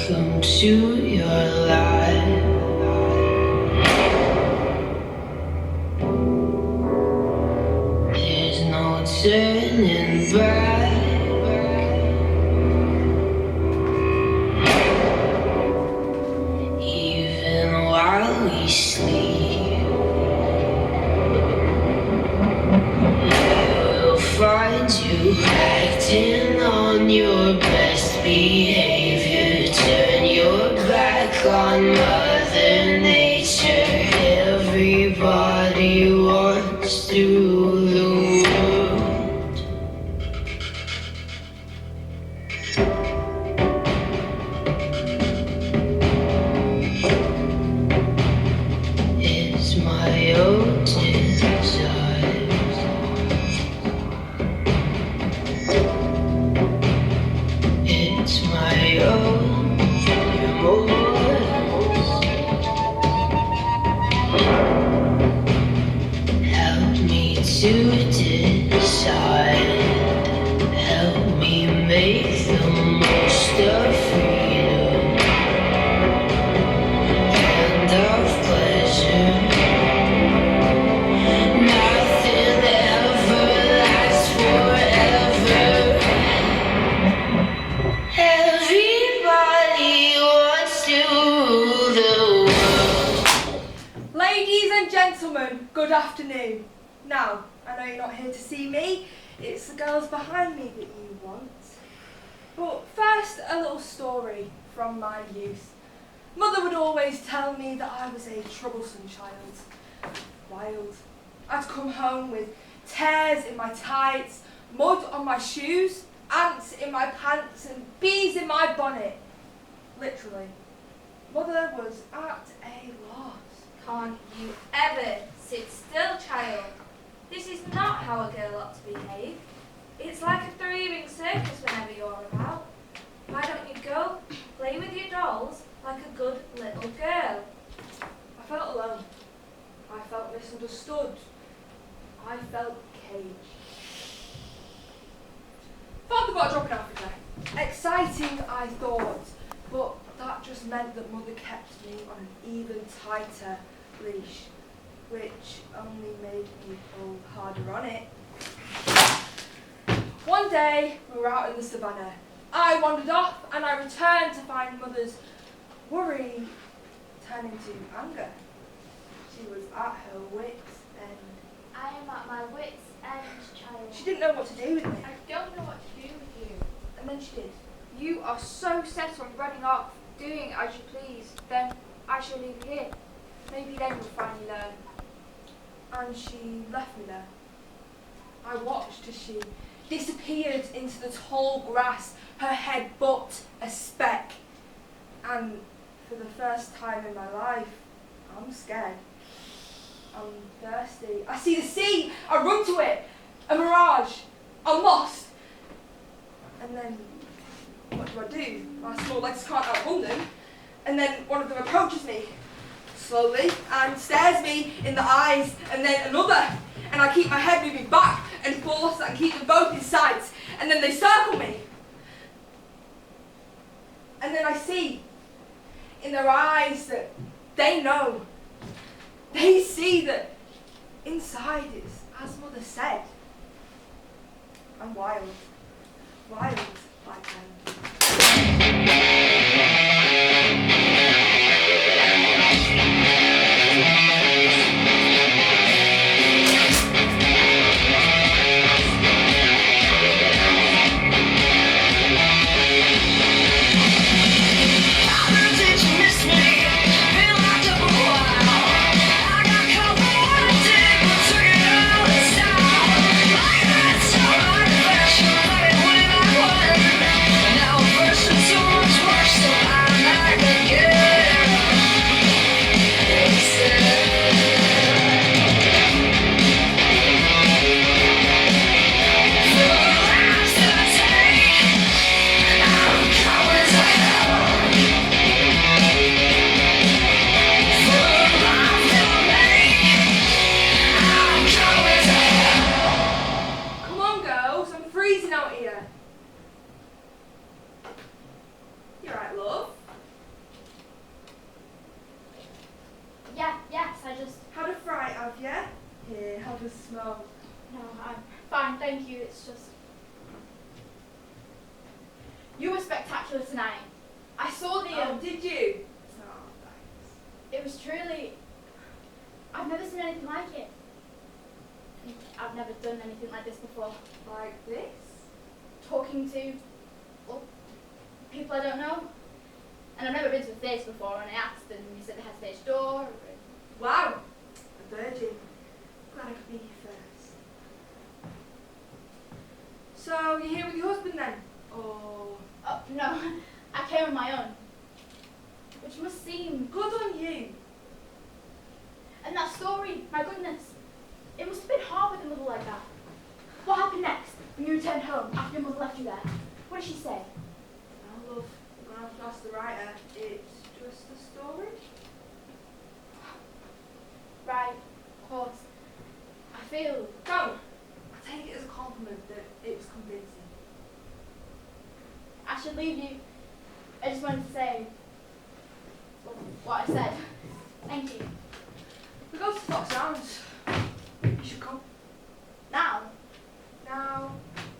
Welcome to your life. There's no turning back. Even while we sleep, we'll find you acting on your best behavior. Turn your back on Mother Nature. Everybody wants to rule the world. It's my own desire. It's my own remorse. Help me to decide. Help me make the most of freedom and of pleasure. Nothing ever lasts forever. Everybody wants to rule the world. Ladies and gentlemen, good afternoon. Now, I know you're not here to see me, it's the girls behind me that you want. But first, a little story from my youth. Mother would always tell me that I was a troublesome child. Wild. I'd come home with tears in my tights, mud on my shoes, ants in my pants and bees in my bonnet. Literally. Mother was at a loss. Can't you ever sit still, child? This is not how a girl ought to behave. It's like a three-ring circus whenever you're about. Why don't you go play with your dolls like a good little girl? I felt alone. I felt misunderstood. I felt caged. Father got a job in Africa. Exciting, I thought, but that just meant that Mother kept me on an even tighter leash, which only made me pull harder on it. One day, we were out in the savannah. I wandered off and I returned to find Mother's worry turn into anger. She was at her wit's end. I am at my wit's end, child. She didn't know what to do with me. I don't know what to do with you. And then she did. You are so set on running off, doing as you please, then I shall leave you here. Maybe then you'll finally learn. And she left me there. I watched as she disappeared into the tall grass, her head but a speck. And for the first time in my life, I'm scared. I'm thirsty. I see the sea. I run to it. A mirage. I'm lost. And then, what do? My small legs can't outrun them. And then one of them approaches me slowly and stares me in the eyes, and then another. And I keep my head moving back and forth and keep them both in sight. And then they circle me. And then I see in their eyes that they know. They see that inside is, as Mother said, I'm wild. Wild like them. What spectacular tonight. I saw the. Oh, did you? Oh, thanks. It was truly. I've never seen anything like it. And I've never done anything like this before. Like this? Talking to, well, people I don't know. And I've never been to a theatre before, and I asked, and they said they had a stage door. Wow, a virgin. Glad I could be here first. So, you're here with your husband then? Or... Oh, no, I came on my own. Which must seem... Good on you. And that story, my goodness, it must have been hard with a mother like that. What happened next when you returned home after your mother left you there? What did she say? Now, love, you're going to have to ask the writer. It's just a story. Right, of course. I feel... Don't. I take it as a compliment that it was convincing. I should leave you. I just wanted to say what I said. Thank you. We go to Fox Sounds. You should come. Now, Now,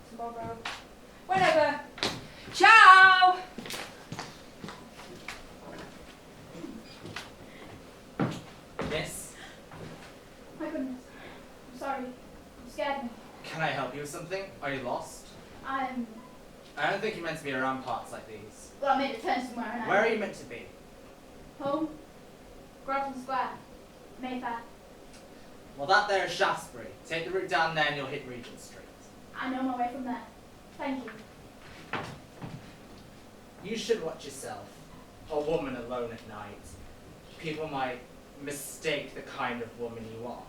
tomorrow, whenever. Ciao! Yes? my goodness. I'm sorry. You scared me. Can I help you with something? Are you lost? I don't think you're meant to be around parts like these. Well, I made a turn somewhere and Where are you meant to be? Home. Grafton Square. Mayfair. Well, that there is Shaftesbury. Take the route down there and you'll hit Regent Street. I know my way from there. Thank you. You should watch yourself. A woman alone at night. People might mistake the kind of woman you are.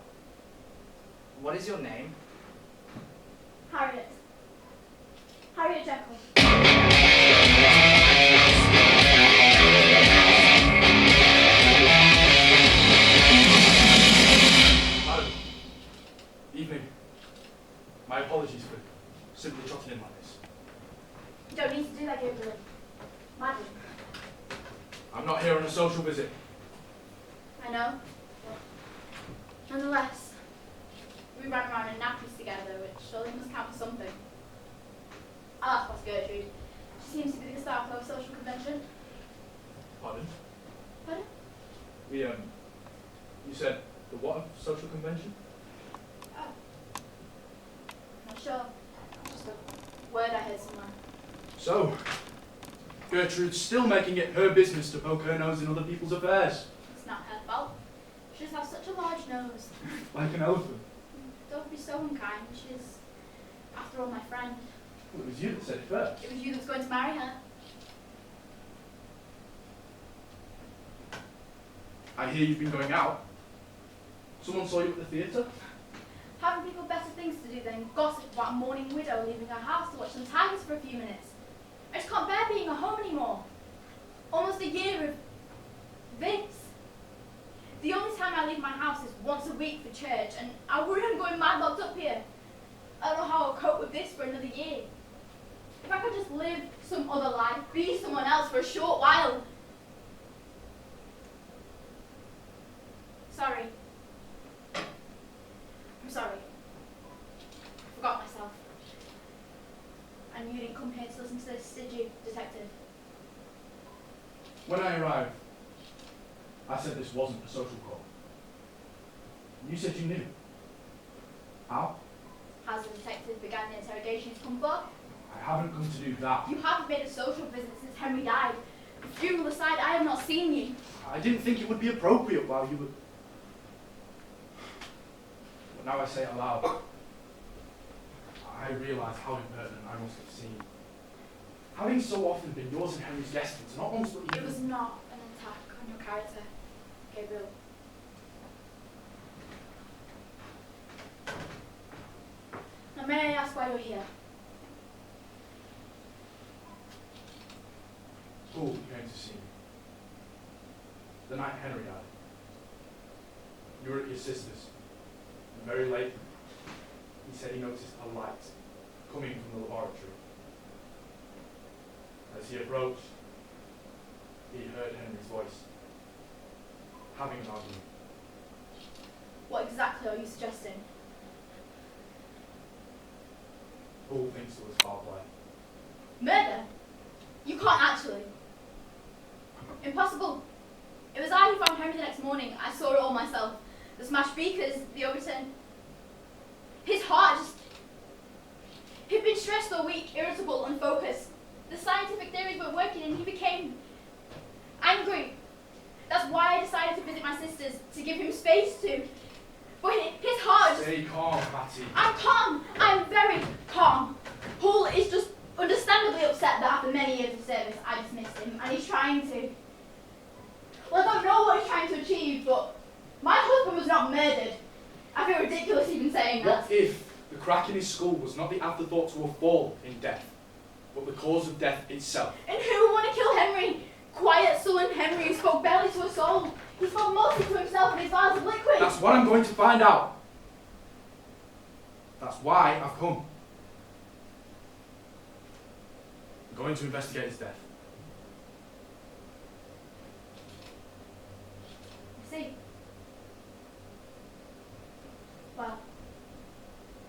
What is your name? Harriet. Harriet Jekyll. Madam, evening. My apologies for simply trotting in like this. You don't need to do that, Gabriel. Madam. I'm not here on a social visit. I know. But nonetheless, we ran around in nappies together, which surely must count for something. I'll ask Miss Gertrude. She seems to be the star of a social convention. Pardon? Pardon? You said the what of social convention? Oh. Not sure. Just a word I heard somewhere. So, Gertrude's still making it her business to poke her nose in other people's affairs. It's not her fault. She just has such a large nose. Like an elephant. Don't be so unkind. She's, after all, my friend. Well, it was you that said it first. It was you that was going to marry her. I hear you've been going out. Someone saw you at the theatre? Haven't people better things to do than gossip about a mourning widow leaving her house to watch some tigers for a few minutes? I just can't bear being at home anymore. Almost a year of this. The only time I leave my house is once a week for church, and I worry I'm going mad locked up here. I don't know how I'll cope with this for another year. If I could just live some other life, be someone else for a short while. Sorry. I'm sorry. I forgot myself. I knew you didn't come here to listen to this, did you, detective? When I arrived, I said this wasn't a social call. You said you knew. How? Has the detective began the interrogation he's come for? I haven't come to do that. You haven't made a social visit since Henry died. The funeral aside, I have not seen you. I didn't think it would be appropriate while you were... But now I say it aloud. I realise how impertinent I must have seemed. Having so often been yours and Henry's guest, it's not almost what you... It was not an attack on your character, Gabriel. Now may I ask why you're here? Oh, you came to see me. The night Henry died. You were at your sister's. And very late, he said he noticed a light coming from the laboratory. As he approached, he heard Henry's voice, having an argument. What exactly are you suggesting? Paul thinks it was foul play. Murder? You can't actually. Impossible. It was I who found Henry the next morning. I saw it all myself. The smashed beakers, the overturned. His heart just... He'd been stressed all week, irritable, unfocused. The scientific theories weren't working and he became angry. That's why I decided to visit my sisters, to give him space to. But his heart just... Stay calm, Patty. I'm calm. I'm very calm. Paul is just understandably upset that after many years of service I dismissed him and he's trying to... Well, I don't know what he's trying to achieve, but my husband was not murdered. I feel ridiculous even saying that. What if the crack in his skull was not the afterthought to a fall in death, but the cause of death itself? And who would want to kill Henry? Quiet, sullen Henry who spoke barely to a soul. He spoke mostly to himself and his vials of liquid. That's what I'm going to find out. That's why I've come. I'm going to investigate his death. See? Well,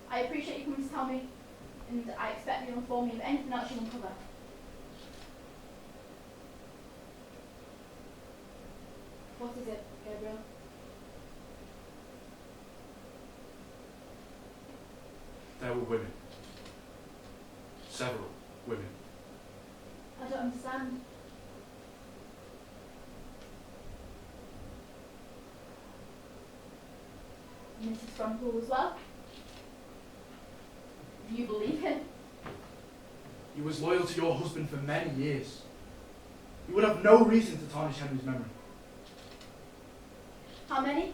I appreciate you coming to tell me, and I expect you to inform me of anything else you uncover. What is it, Gabriel? There were women. Several women. I don't understand. Mrs. Frumpool as well? Do you believe him? He was loyal to your husband for many years. You would have no reason to tarnish Henry's memory. How many?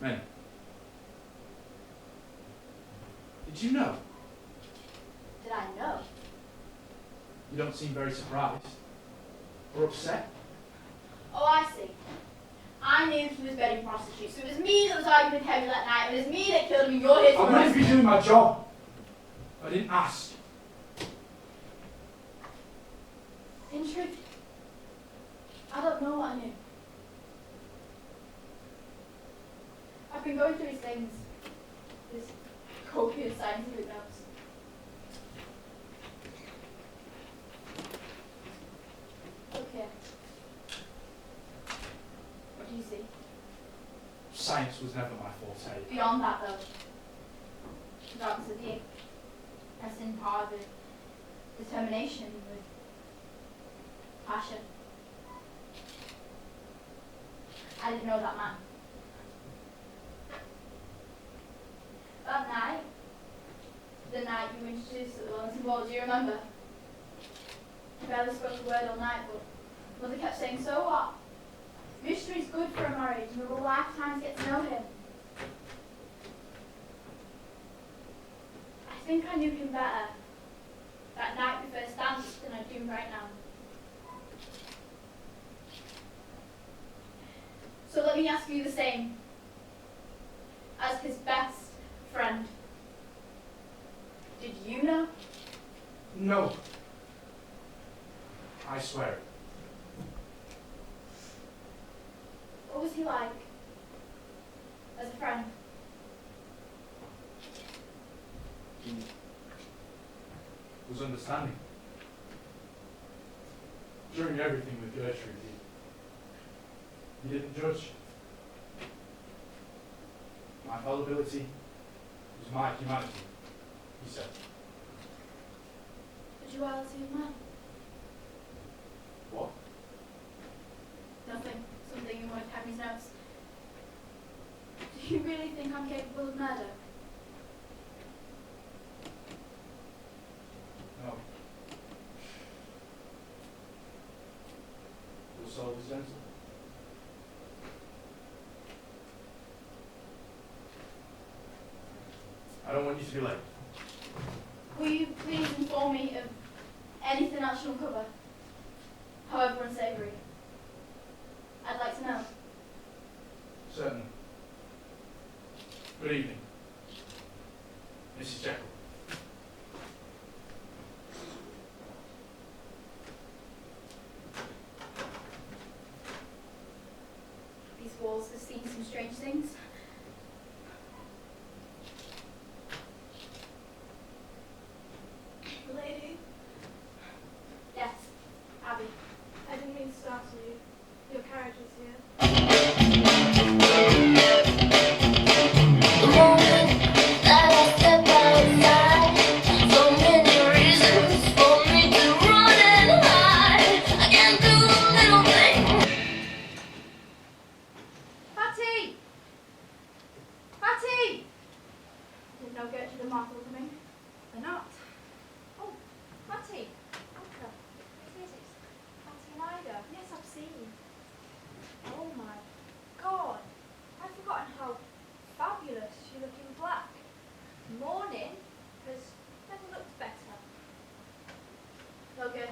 Many. Did you know? Did I know? You don't seem very surprised. Or upset. Oh, I see. I knew he was bedding prostitutes. It was me that was arguing with Henry that night. It was me that killed him and you're here to I wouldn't be doing my job. I didn't ask. In truth, I don't know what I knew. I've been going through his things, his copious scientific notes. Okay. What do you see? Science was never my forte. Beyond that, though, darkness of the ink has been part of it. Determination with passion. I didn't know that man. That night, the night you were introduced to the Wellington Ball, do you remember? I barely spoke a word all night, but Mother kept saying, so what? Mystery's good for a marriage, and we'll lifetimes get to know him. I think I knew him better that night we first danced than I do right now. So let me ask you the same. As his best friend, did you know? No. I swear it. What was he like? As a friend? He was understanding. During everything with Gertrude, he didn't judge. My fallibility was my humanity, he said. The duality of man? What? Nothing. Something in one of Henry's notes. Do you really think I'm capable of murder? No. Your soul is gentle. I don't want you to be late. Will you please inform me of anything else you'll cover? However unsavory. I'd like to know. Certainly. Good evening, Mrs. Jekyll. These walls have seen some strange things.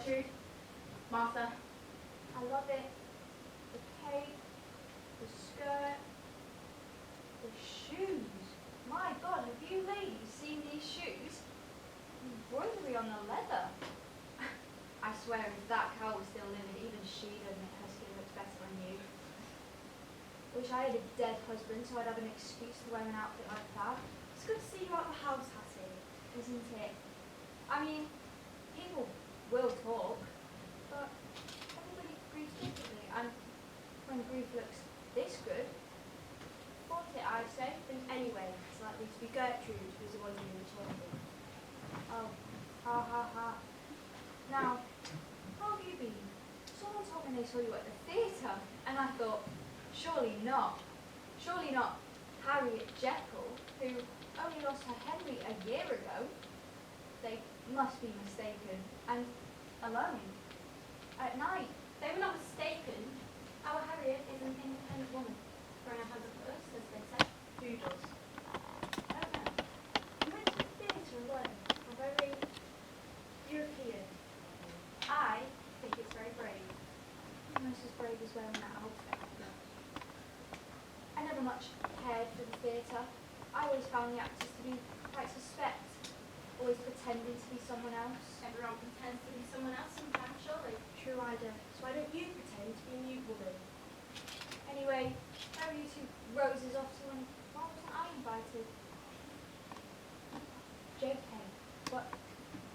Gertrude. Martha. I love it. The cape, the skirt, the shoes. My God, have you ladies seen these shoes? Embroidery on the leather. I swear if that cow was still living, even she'd admit her skin looks better than you. Wish I had a dead husband so I'd have an excuse to wear an outfit like that. It's good to see you out the house, Hattie. Isn't it? I mean, people will talk, but everybody grieves differently, and when grief looks this good, fought it, I say. And anyway, it's likely to be Gertrude who's the one you were talking. Oh, ha ha ha. Now, how have you been? Someone told me they saw you at the theatre, and I thought, surely not. Surely not Harriet Jekyll, who only lost her Henry a year ago. They must be mistaken, and alone. At night. They were not mistaken. Our Harriet is an independent woman. Throwing her hands up first, as they say. Who does? I don't know. We went to the theatre alone. We're very European. I think it's very brave. Almost as brave as wearing that outfit. I never much cared for the theatre. I always found the actors to be quite suspect, always pretending to be someone else. Everyone pretends to be someone else sometimes, surely. True, Ida. So why don't you pretend to be a new woman? Anyway, where were you two roses off to, and why wasn't I invited? JK, but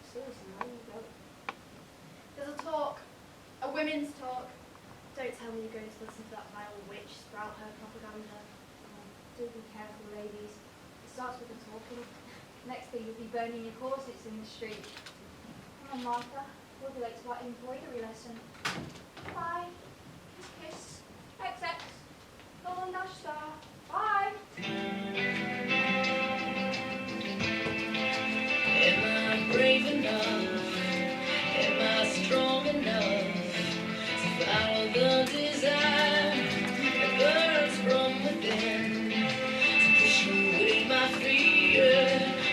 seriously, where are you going? There's a talk. A women's talk. Don't tell me you're going to listen to that vile witch sprout her propaganda. Do be careful, ladies. It starts with the talking. Next thing, you'll be burning your corsets in the street. Come on, Martha. We'll be late to our embroidery lesson. Bye. Kiss, kiss. XX. Golden Dash Star. Bye. Am I brave enough? Am I strong enough to follow the desire that burns from within? To push away my fear,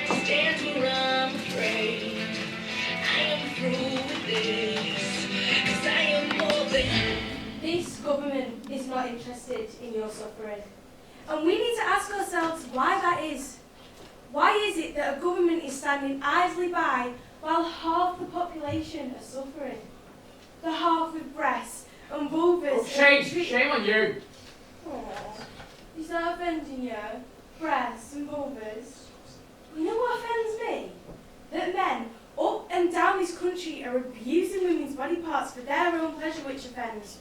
to stand where I'm afraid. I am through with this, 'cause I am more than. This government is not interested in your suffering. And we need to ask ourselves why that is. Why is it that a government is standing idly by while half the population are suffering? The half with breasts and vulvas. Oh, shame on you. Aww. Is that offending you? Breasts and vulvas? You know what offends me? That men up and down this country are abusing women's body parts for their own pleasure, which offends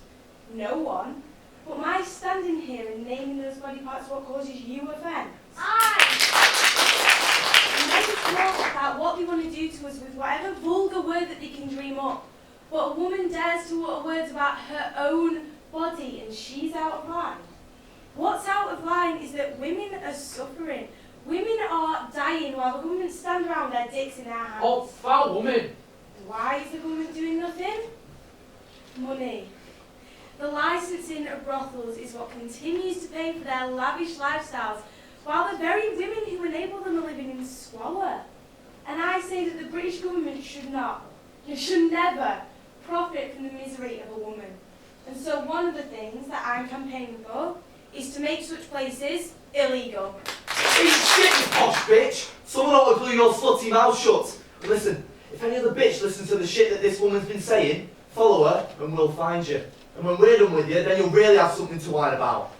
no one. But my standing here and naming those body parts what causes you offence. Men talk about what they want to do to us with whatever vulgar word that they can dream up. But a woman dares to utter words about her own body and she's out of line. What's out of line is that women are suffering. Women are dying while the government stand around with their dicks in their hands. Oh, foul woman. Why is the government doing nothing? Money. The licensing of brothels is what continues to pay for their lavish lifestyles, while the very women who enable them are living in squalor. And I say that the British government should never profit from the misery of a woman. And so one of the things that I'm campaigning for is to make such places illegal. Eat shit, you posh bitch! Someone ought to glue your slutty mouth shut. And listen, if any other bitch listens to the shit that this woman's been saying, follow her and we'll find you. And when we're done with you, then you'll really have something to whine about.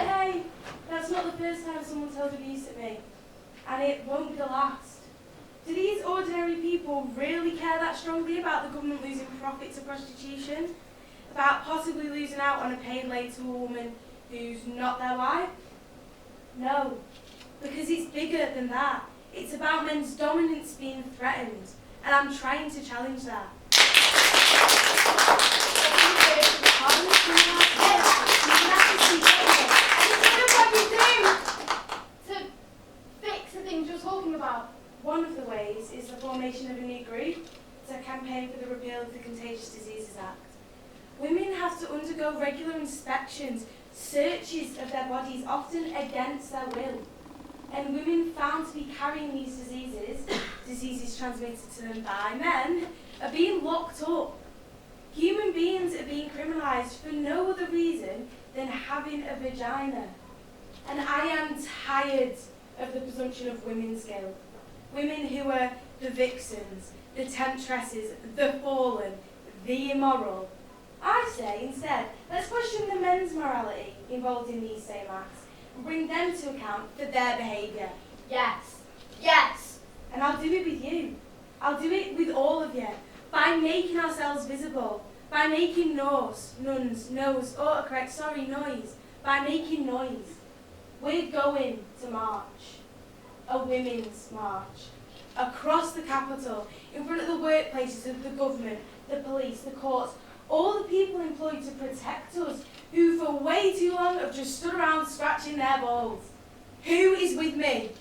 Hey, that's not the first time someone's held abuse at me. And it won't be the last. Do these ordinary people really care that strongly about the government losing profit to prostitution? About possibly losing out on a paid lay to a woman who's not their wife? No, because it's bigger than that. It's about men's dominance being threatened, and I'm trying to challenge that. To fix the things you're talking about. One of the ways is the formation of a new group to campaign for the repeal of the Contagious Diseases Act. Women have to undergo regular inspections, searches of their bodies, often against their will. And women found to be carrying these diseases diseases transmitted to them by men, are being locked up. Human beings are being criminalised for no other reason than having a vagina. And I am tired of the presumption of women's guilt. Women who are the vixens, the temptresses, the fallen, the immoral. I say instead, let's question the men's morality involved in these same acts and bring them to account for their behaviour. Yes. Yes. And I'll do it with you. I'll do it with all of you. By making ourselves visible. By making noise. By making noise. We're going to march. A women's march. Across the capital, in front of the workplaces of the government, the police, the courts, all the people employed to protect us, who for way too long have just stood around scratching their balls. Who is with me?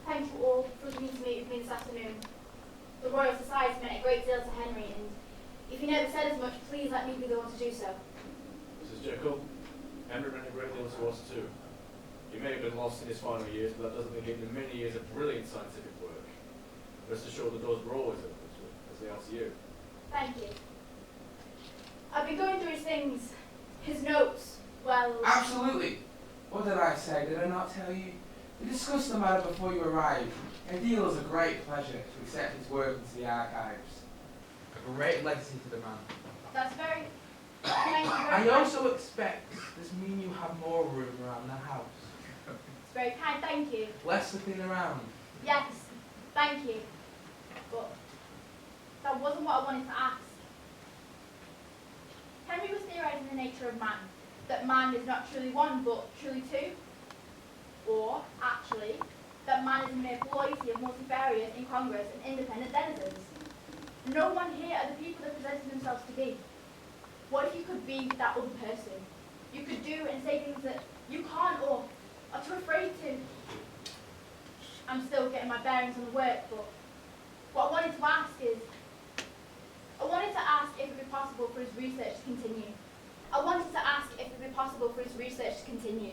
Thank you all for coming to meet with me this afternoon. The Royal Society meant a great deal to Henry, and if you never said as much, please let me be the one to do so. Mrs. Jekyll, Henry meant a great deal to us too. He may have been lost in his final years, but that doesn't negate the many years of brilliant scientific work. Rest assured the doors were always open to him, as they are to you. Thank you. I've been going through his things, his notes, well... Absolutely. What did I say? Did I not tell you? We discussed the matter before you arrived. Indeed, it was a great pleasure to accept his work into the archives. A great legacy to the man. That's very... Thank you I very much. also expect this mean you have more room around the house. It's very kind, thank you. Less to clean around. Yes, thank you. But that wasn't what I wanted to ask. Henry was theorising the nature of man. That man is not truly one, but truly two. Or, actually, that man is a mere ploity of multifarious, incongruous, and independent denizens. No one here are the people they presented themselves to be. What if you could be that other person? You could do and say things that you can't or are too afraid to. I'm still getting my bearings on the work, but what I wanted to ask is, I wanted to ask if it would be possible for his research to continue. I wanted to ask if it would be possible for his research to continue.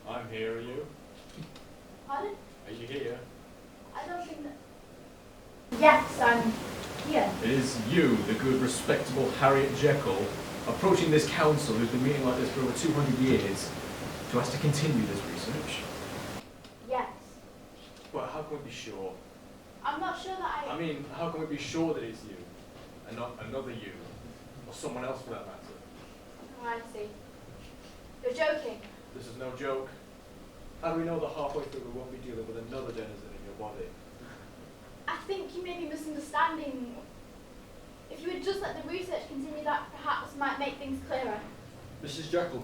I'm here, are you? Pardon? Are you here? I don't think that... Yes, I'm here. It is you, the good, respectable Harriet Jekyll, approaching this council who's been meeting like this for over 200 years to ask to continue this research. Yes. Well, how can we be sure? I'm not sure that I mean, how can we be sure that it's you, and not another you, or someone else for that matter? Oh, I see. You're joking. This is no joke. How do we know that halfway through we won't be dealing with another denizen in your body? I think you may be misunderstanding. If you would just let the research continue, that perhaps might make things clearer. Mrs. Jekyll,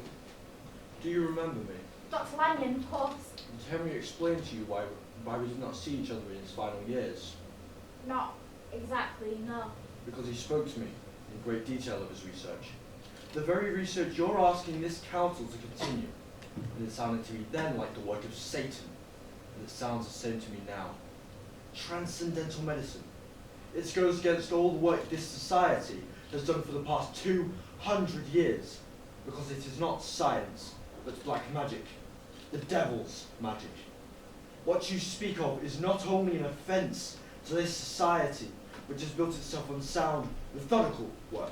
do you remember me? Dr. Lanyon, of course. Did Henry explain to you why we did not see each other in his final years? Not exactly, no. Because he spoke to me in great detail of his research. The very research you're asking this council to continue. And it sounded to me then like the work of Satan. And it sounds the same to me now. Transcendental medicine. It goes against all the work this society has done for the past 200 years. Because it is not science, but black magic. The devil's magic. What you speak of is not only an offence to this society, which has built itself on sound, methodical work,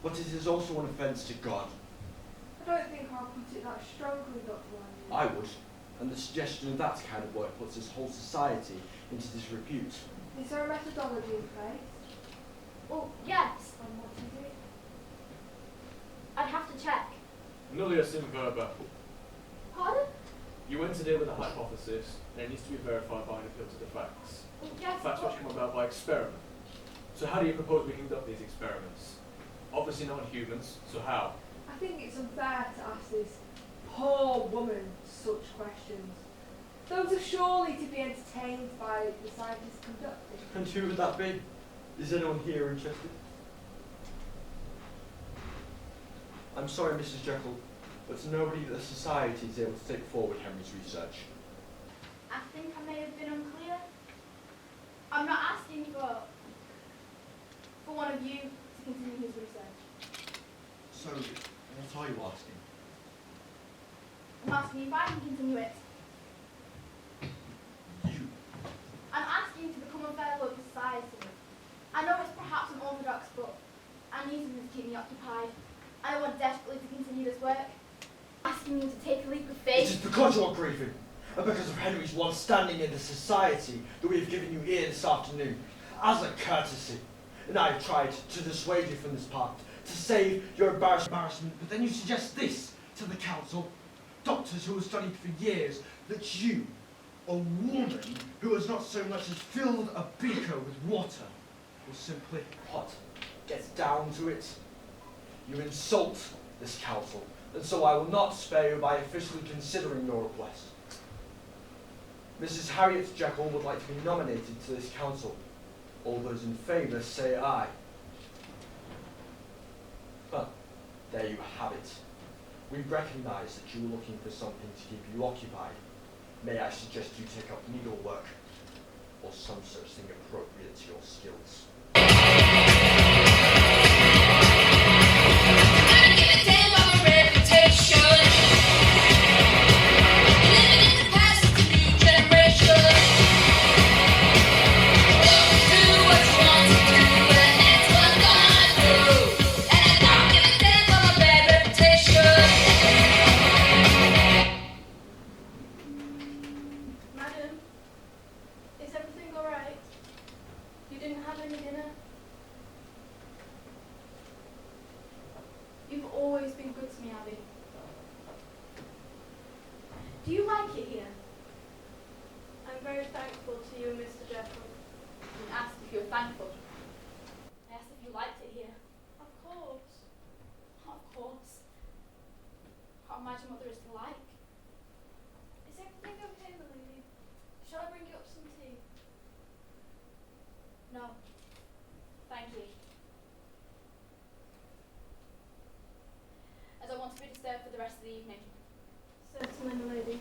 but it is also an offence to God. I don't think I'll put it that strongly, Dr. Langley. I would, and the suggestion of that kind of work puts this whole society into disrepute. Is there a methodology in place? Well, yes. And what is it? I'd have to check. Nullius in verba. Pardon? You went to deal with a hypothesis, and it needs to be verified by an appeal to the facts. Well, yes, Facts which come about by experiment. So how do you propose we conduct these experiments? Obviously not on humans, so how? I think it's unfair to ask this poor woman such questions. Those are surely to be entertained by the scientists conducting. And who would that be? Is anyone here interested? I'm sorry, Mrs. Jekyll, but nobody at the society is able to take forward Henry's research. I think I may have been unclear. I'm not asking for one of you to continue his research. So, what are you asking? I'm asking if I can continue it. You? I'm asking you to become a fellow of the society. I know it's perhaps unorthodox, but I need something to keep me occupied. I want desperately to continue this work. I'm asking you to take a leap of It faith. is because you are grieving, and because of Henry's once standing in the society that we have given you here this afternoon, as a courtesy. And I have tried to dissuade you from this path, to save your embarrassment, but then you suggest this to the council. Doctors who have studied for years that you, a woman who has not so much as filled a beaker with water, will simply, what, get down to it? You insult this council, and so I will not spare you by officially considering your request. Mrs. Harriet Jekyll would like to be nominated to this council. All those in favour say aye. Well, there you have it. We recognise that you were looking for something to keep you occupied. May I suggest you take up needlework, or some such thing appropriate to your skills. Madam, is everything alright? You didn't have any dinner? You've always been good to me, Abby. Do you like it here? I'm very thankful to you, Mr. Jekyll. I didn't ask if you were thankful. I asked if you liked it here. Of course. Of course. Can't imagine what there is to like. Is everything okay, my lady? Shall I bring you up some tea? No. Thank you. As I want to be disturbed for the rest of the evening. Certainly, my lady.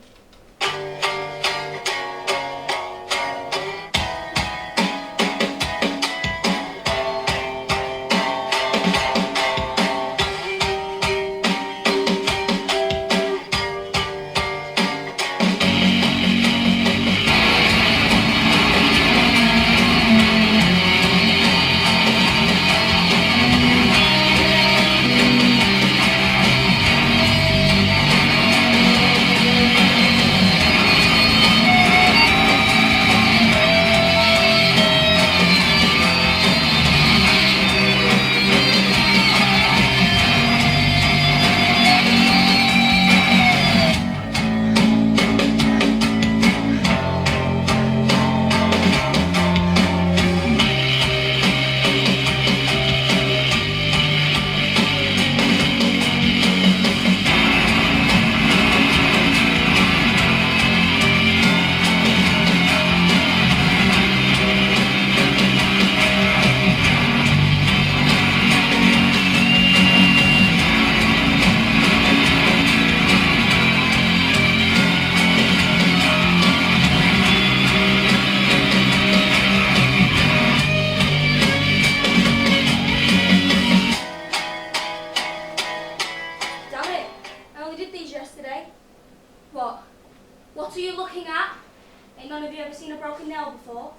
Ain't none of you ever seen a broken nail before?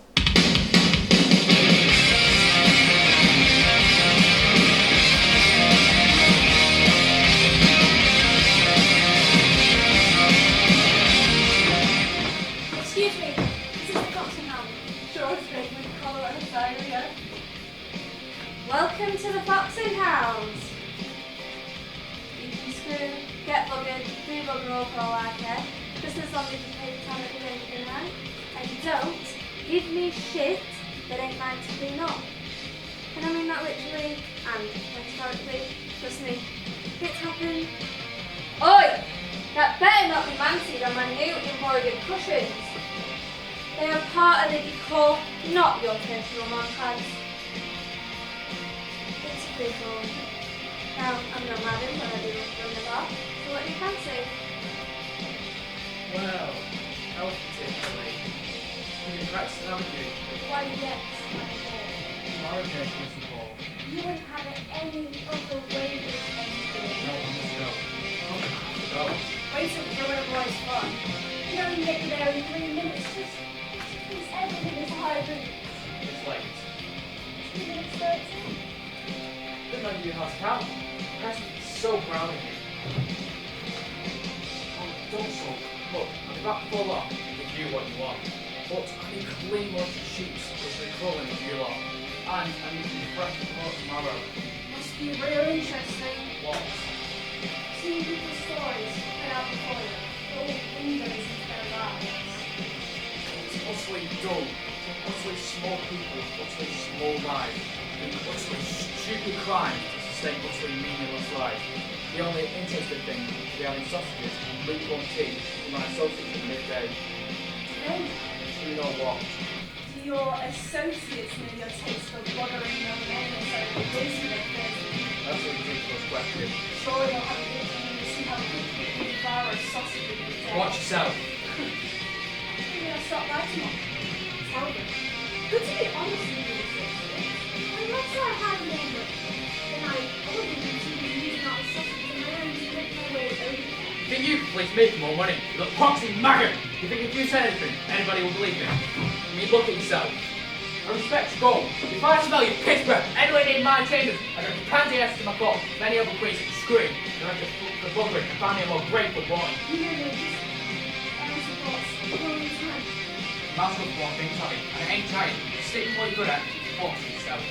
Excuse me, this is the Fox and Hound. Sure, take me collar and a diarrhea. Welcome to the Fox and Hounds. You can screw, get buggered, do bugger all for all I care, just as long as you pay the time at the end of the night. And don't give me shit that ain't mine to clean up. And I mean that literally and metaphorically. Trust me, it's happened. Oi! That better not be manted on my new embroidered cushions. They are part of the decor, not your personal montage. It's a free for all. Now, I'm not madam when I do run the bar, so what do you fancy? Well, health particularly. You've been practicing, haven't you? Why yes, my boy. Tomorrow, okay, Mr. Paul. You wouldn't have it any other way with anything. No, I must go. I have to go. Wait till you ruin a boy's fun. You only get you there in 3 minutes. Just please, everything is hybrid. It's late. 2 minutes 30. Didn't know you knew how to count. Chris is so proud of you. Oh, don't sulk. Look, I'll be back full up if you what you want. But I need clean lunch sheets because they're crawling with you lot. And I need to be fresh to court tomorrow. Must be real interesting. What? Seeing people's stories played out before you. All windows into their lives. It's utterly dull. Utterly small people, utterly small lives. And utterly stupid crime to sustain utterly meaningless lives. The only interesting thing is to be having sausages and lukewarm tea with my associates at midday. Then, You know what? do your associates know your taste for bothering young men and so wasting their Thursday? That's a ridiculous question. Surely they'll have a good time to see how quickly you devour a sausage in a day. Watch yourself. Maybe I'll stop writing on. Tell them. Good to be honest with you, associates. Unless I had a neighbour, then I wouldn't continue using all the sausage in my own to make my way over there. You think you can please make more money? You little proxy maggot! You think if you said anything, anybody will believe me? I mean, look at yourself. I respect your goal. If I smell your piss breath anywhere near my chambers, I don't pansy ass to my court. Many other queens can scream. They're like a bubbling and find me a more grateful boy. You know this. I support all the time. That's what one thing, Tommy. And it ain't trying. Stick with what you're good at. Watch yourself.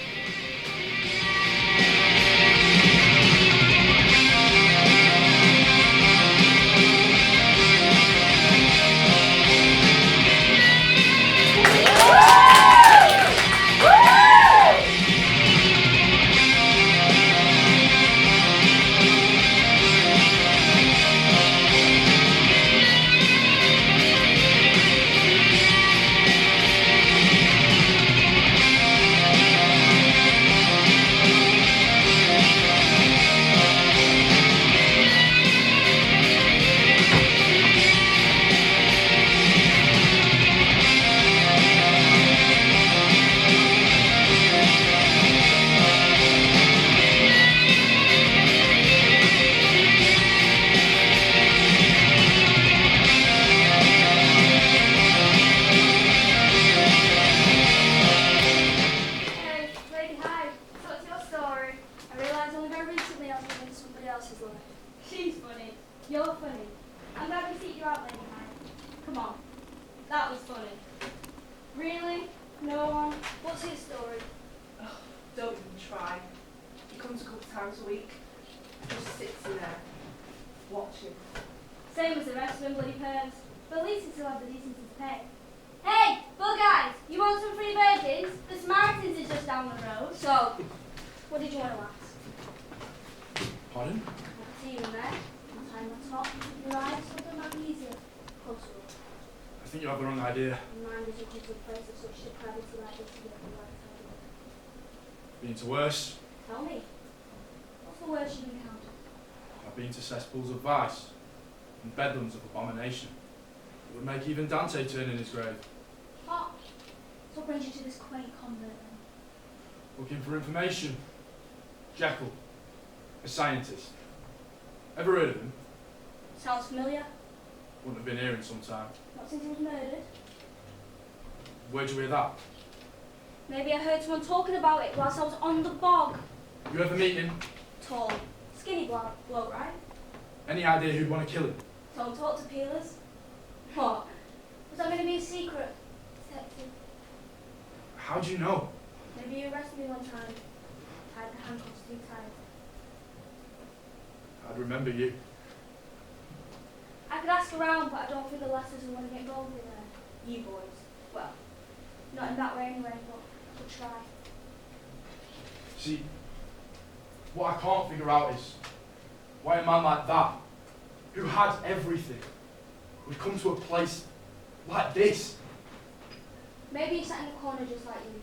Hey, Lady Hyde, so what's your story? I realised only very recently I was living somebody else's life. She's funny. You're funny. I'm glad we seek you out, Lady Hyde. Come on. That was funny. Really? No one? What's his story? Don't even try. He comes a couple times a week. Just sits in there, watching. Same as the rest of them bloody perms. But at least he still have the decency to pay. Hey, Bull guys, you want some free virgins? The Samaritans is just down the road. So, what did you want to ask? Pardon? I see you in there. Time on top. Your eyes, something might be easier. Closer up. I think you have the wrong idea. Mind as you come to a place of such depravity like this to get the right time. Been to worse. Tell me, what's the worst you've encountered? I've been to cesspools of vice and bedlams of abomination. It would make even Dante turn in his grave. What? So what brings you to this quaint convent then? Looking for information. Jekyll, a scientist. Ever heard of him? Sounds familiar. Wouldn't have been here in some time. Not since he was murdered. Where'd you hear that? Maybe I heard someone talking about it whilst I was on the bog. You ever meet him? Tall, skinny bloke, right? Any idea who'd want to kill him? Don't talk to peelers. What? Was that going to be a secret? Detective. How do you know? Maybe you arrested me one time. Tied the handcuffs too tight. I'd remember you. I could ask around, but I don't think the lasses will want to get involved in you boys. Well, not in that way anyway, but I could try. See, what I can't figure out is why a man like that, who had everything, would come to a place like this. Maybe he sat in the corner just like you.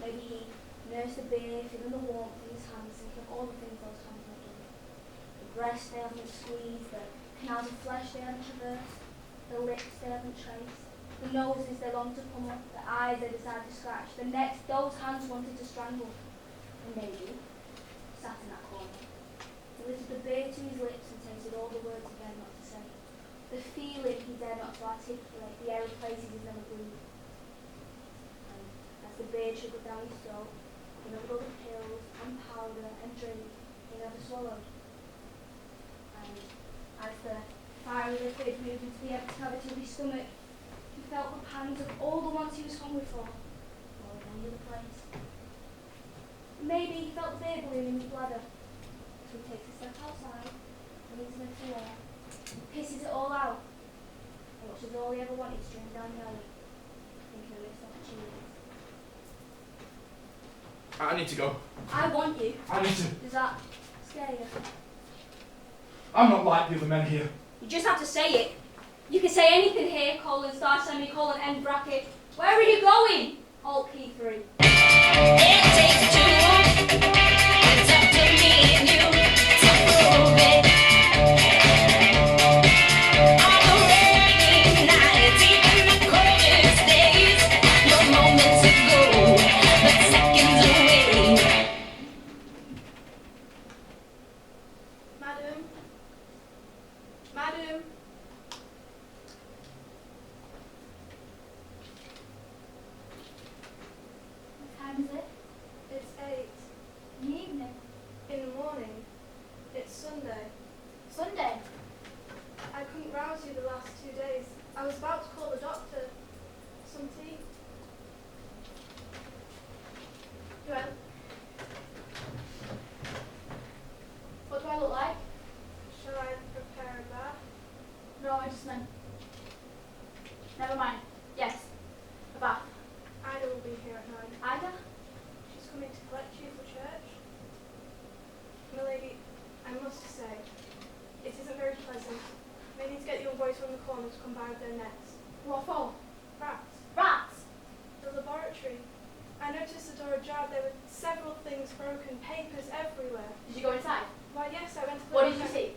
Maybe he nursed the beer, feeling the warmth in his hands, thinking of all the things those hands have done. The breasts they haven't squeezed, the canals of flesh they haven't traversed, the lips they haven't traced, the noses they longed to pummel, the eyes they desired to scratch, the necks those hands wanted to strangle. And maybe, sat in that corner, he lifted the beer to his lips and tasted all the words he dared not to say, the feeling he dared not to articulate, the air of places he's never breathed. And as the beer trickled down his throat, he remembered all the pills and powder and drink he never swallowed. And as the fiery liquid moved into the empty cavity of his stomach, he felt the pangs of all the ones he was hungry for, all in any other place. Maybe he felt the beer balloon in his bladder, so he takes a step outside, and into the air, and pisses it all out, and watches all he ever wanted stream down the alley, thinking of missed opportunities. I need to go. I want you. I need to. Does that scare you? I'm not like the other men here. You just have to say it. You can say anything here, colon, star, semicolon, end bracket. Where are you going? Alt key 3. It takes two. It's up to me and you to prove it. On the rainy nights, even the coldest days, no moments ago, but seconds away. Madam? Madam? What time is it? It's 8 In the evening. in the morning. It's Sunday. Sunday. I couldn't rouse you the last 2 days. I was about to call the doctor. Some tea? Well, what do I look like? Shall I prepare a bath? No, I just meant. Never mind. Yes. A bath. Ida will be here at 9. Ida? She's coming to collect you for church. Milady, I must say, it isn't very pleasant. They need to get the young boys from the corner to come by with their nets. What for? Rats. Rats! The laboratory. I noticed the door ajar. There were several things broken, papers everywhere. Did you go inside? Why, yes, I went to the What did you see?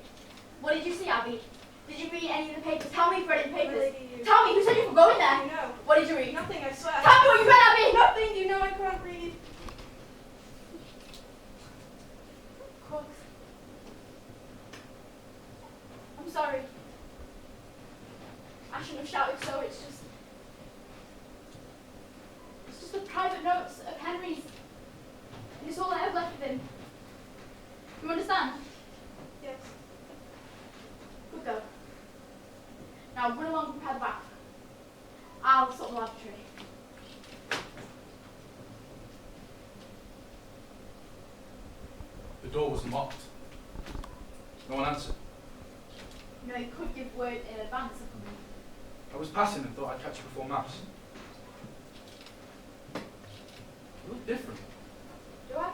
What did you see, Abby? Did you read any of the papers? Tell me if you read any papers. Milady, you... Tell me, who said you were going there? You know. What did you read? Nothing, I swear. Tell me what you read, Abby! Nothing, you know I can't read. Of course. I'm sorry. I shouldn't have shouted so, it's just the private notes of Henry's. And it's all I have left of him. You understand? Yes. Good girl. Now run along and prepare the bath. I'll sort the laboratory. The door was locked. No one answered. You know, you could give word in advance of coming. I was passing and thought I'd catch you before Mass. You look different. Do I?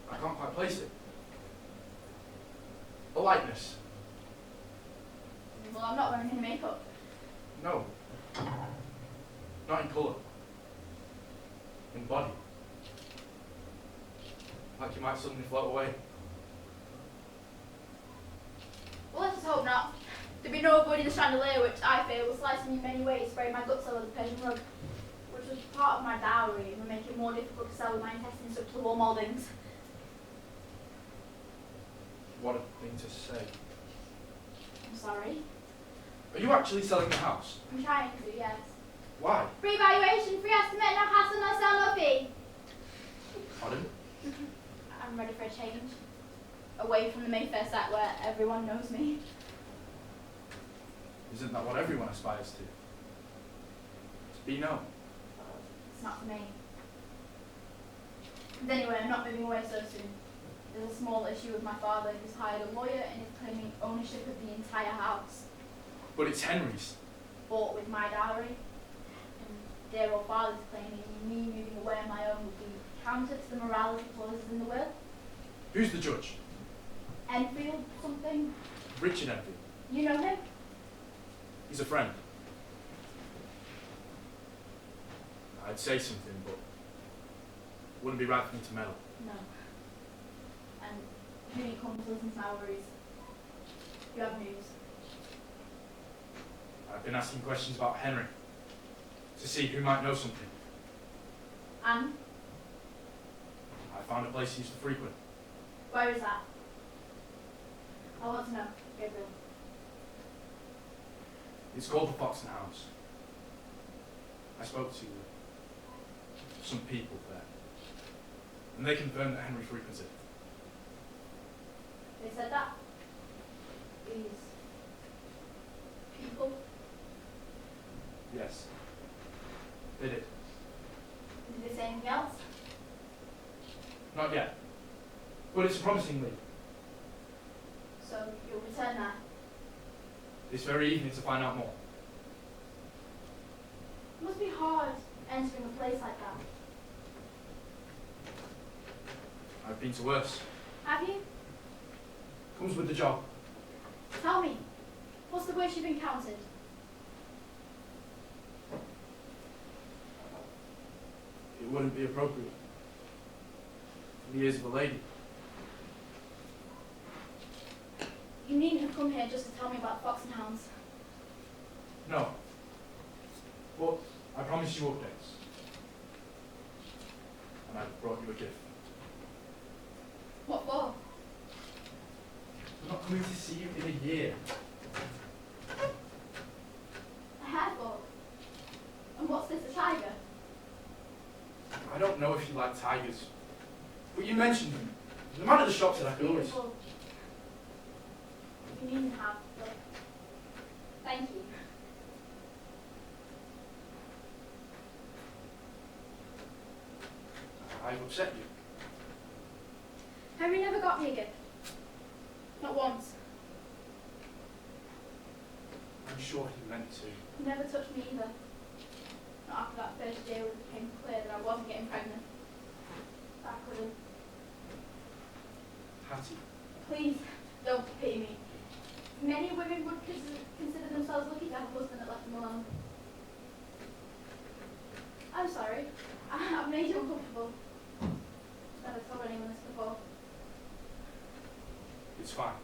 I can't quite place it. A likeness. Well, I'm not wearing any makeup. No. Not in colour. In body. Like you might suddenly float away. Well, let us hope not. There'd be no avoiding the chandelier, which I fear will slice me in many ways, spraying my guts all over the Persian rug, which was part of my dowry and would make it more difficult to sell with my intestines up to the wall mouldings. What a thing to say. I'm sorry. Are you actually selling the house? I'm trying to, yes. Why? Free valuation, free estimate, no hassle, no sell, no fee. Pardon? I'm ready for a change. Away from the Mayfair site where everyone knows me. Isn't that what everyone aspires to? To be known. It's not for me. But anyway, I'm not moving away so soon. There's a small issue with my father who's hired a lawyer and is claiming ownership of the entire house. But it's Henry's. Bought with my dowry. And dear old father's claiming me moving away on my own would be counter to the morality clauses in the will. Who's the judge? Enfield something. Richard Enfield. You know him? He's a friend. I'd say something, but it wouldn't be right for me to meddle. No. And who didn't come to listen to my worries? You have news. I've been asking questions about Henry to see who might know something. And I found a place he used to frequent. where is that? I want to know, Gabriel. It's called the Fox and Hounds. I spoke to some people there, and they confirmed that Henry frequents it. They said that? These people? Yes, they did. Did they say anything else? Not yet, but it's a promising lead. So you'll return there? This very evening to find out more. It must be hard entering a place like that. I've been to worse. Have you? Comes with the job. Tell me, what's the worst you've encountered? It wouldn't be appropriate for the ears of a lady. You needn't have come here just to tell me about Fox and Hounds. No. But I promised you updates. And I've brought you a gift. What for? I'm not coming to see you in a year. A hairbook? And what's this, a tiger? I don't know if you like tigers, but you mentioned them. The man at the shop said I could always... Beautiful. You needn't have, but thank you. I've upset you. Henry never got me a gift. Not once. I'm sure he meant to. He never touched me either. Not after that first year when it became clear that I wasn't getting pregnant. I couldn't. Hattie. Please, don't pity me. Many women would consider themselves lucky to have a husband that left them alone. I'm sorry. I've made you uncomfortable. Never told anyone this before. It's fine.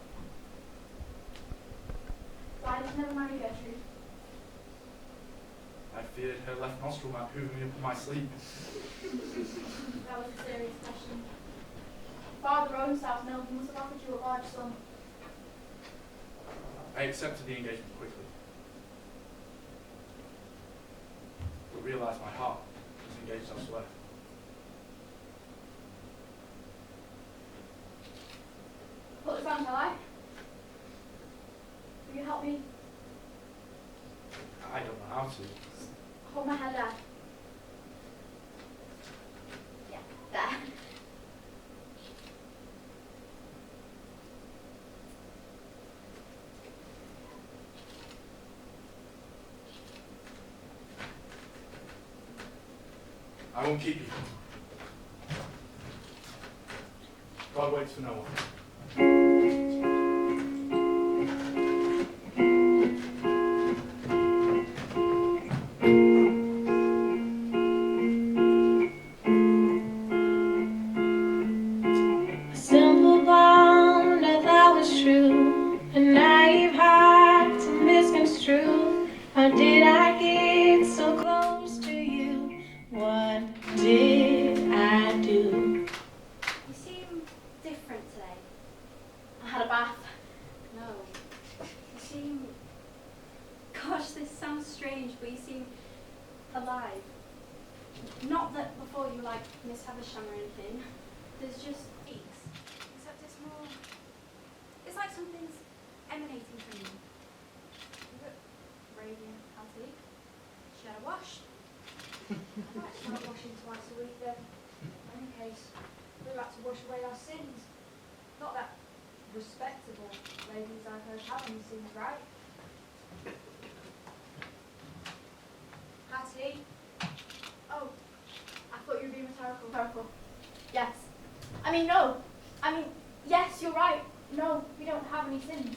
Why did you never marry Gertrude? I feared her left nostril might hoover me up in my sleep. That was a serious question. Father Rosenstaub's mill, he must have offered you a large sum. I accepted the engagement quickly, but realised my heart was engaged elsewhere. Put this on, shall I? Will you help me I don't know how to. hold my head there? Yeah, there. I won't keep you. God waits for no one. A simple bond I thought was true, a naive heart to misconstrue. How did I get so close to you? What did I do? You seem different today. I had a bath. No. You seem... Gosh, this sounds strange, but you seem alive. Not that before you like Miss Havisham or anything. There's just peaks. Except it's more. It's like something's emanating from you. You look radiant, healthy. Should I wash? I might start washing twice a week then. In any case, we like to wash away our sins. Not that respectable ladies I've heard have any sins, right? Hattie? Oh, I thought you were being rhetorical. Yes. No. Yes, you're right. No, we don't have any sins.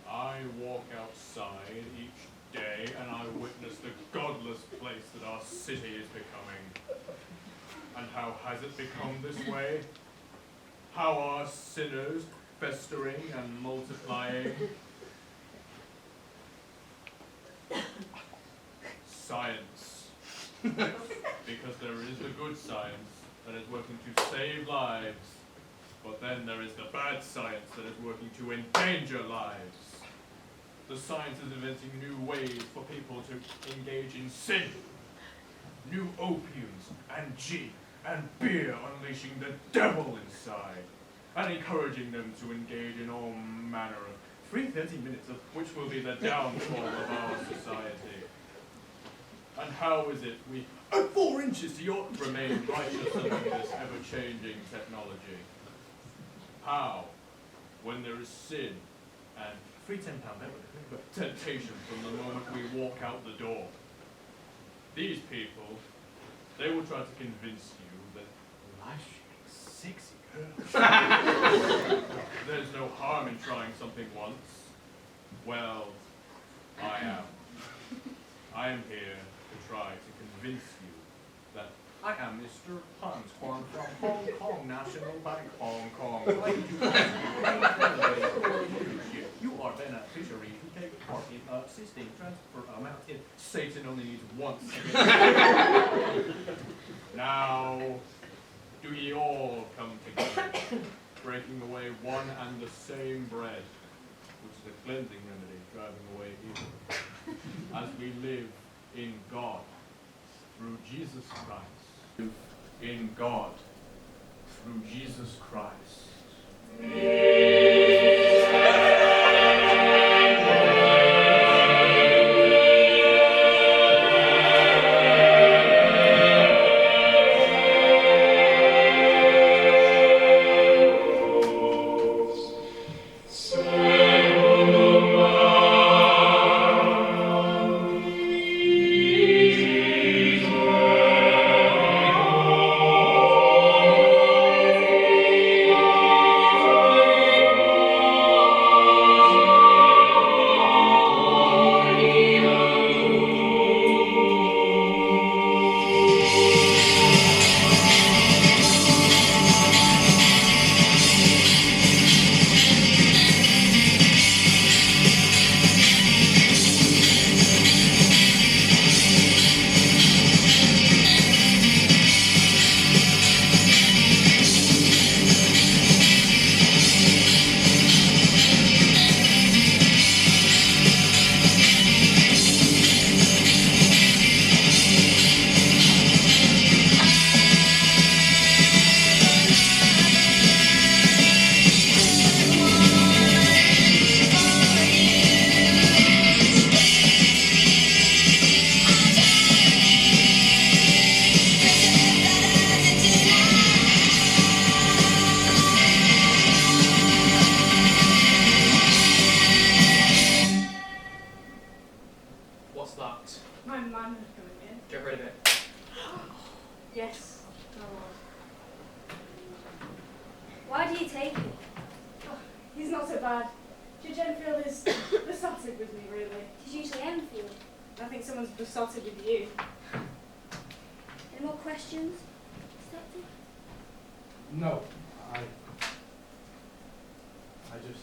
I walk outside each day and I witness the godless place that our city is becoming. And how has it become this way? How are sinners festering and multiplying? Science. Because there is the good science that is working to save lives, but then there is the bad science that is working to endanger lives. The science is inventing new ways for people to engage in sin. New opiums and gin and beer unleashing the devil inside, and encouraging them to engage in all manner of free 30 minutes of which will be the downfall of our society. And how is it we add 4 inches to your remain righteous among this ever-changing technology? How, when there is sin and free £10 temptation from the moment we walk out the door? These people, they will try to convince you that life's a sexy girl. There's no harm in trying something once. Well, I am here to try to convince you that I am Mr. Hanscorn from Hong Kong National Bank, Hong Kong. You are beneficiary who take part in a system transfer amount in Satan only needs once. Now, do ye all come together, breaking away one and the same bread, which is a cleansing remedy, driving away evil, as we live in God, through Jesus Christ. In God, through Jesus Christ. What's that? My man is coming in. Get rid of it. Yes, my lord. Why do you take it? Oh, he's not so bad. Judge Enfield is besotted with me, really. It's usually Enfield. I think someone's besotted with you. Any more questions? Detective? No, I just.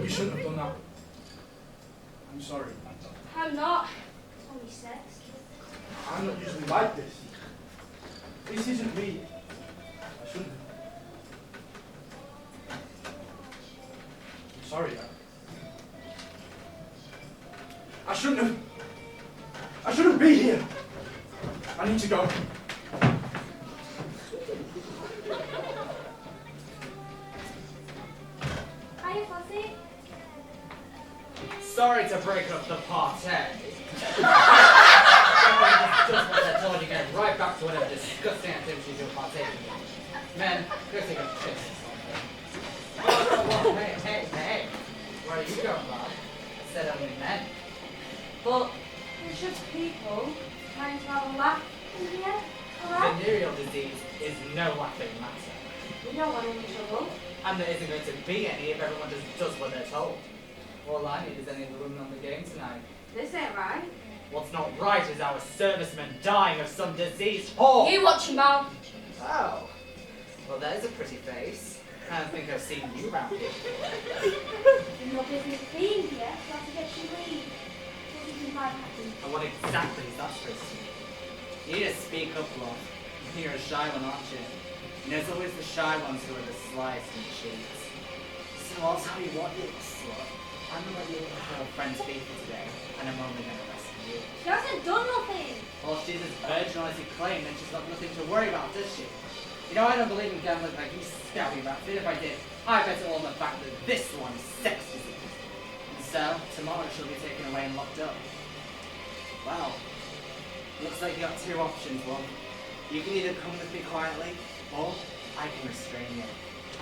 We shouldn't have done that. sorry. I'm not. It's only sex. I'm not usually like this. This isn't me. I shouldn't. I'm sorry, I shouldn't have. I shouldn't be here. I need to go. Hiya, Fuzzy. Sorry to break up the party. Just what I told you, get right back to whatever disgusting activities you're partaking in. Men, go take a piss. Whoa, hey. Where are you going, lad? I said only men. But we're just people trying to have a laugh in here, alright? Venereal disease is no laughing matter. We don't want any trouble. And there isn't going to be any if everyone just does what they're told. All I need is any of the women on the game tonight. This ain't right. What's not right is our servicemen dying of some disease horror. You watch your mouth. Oh. Well, there's a pretty face. I don't think I've seen you round here. You've no business being here, so I have to get you leave. What do you think might happen? And what exactly is that supposed to mean? You need to speak up, love. You're a shy one, aren't you? You know, it's always the shy ones who are the slyest and cheats. So I'll tell you what, you slut. I'm gonna let you and her friends be for today, and I'm only gonna rescue you. She hasn't done nothing. Well, if she's as virgin as you claim, then she's got nothing to worry about, does she? You know, I don't believe in gambling like you scabby bastard. If I did, I bet it all on the fact that this one is sex disease. And so, tomorrow she'll be taken away and locked up. Wow. Looks like you got two options, love. You can either come with me quietly, or I can restrain you.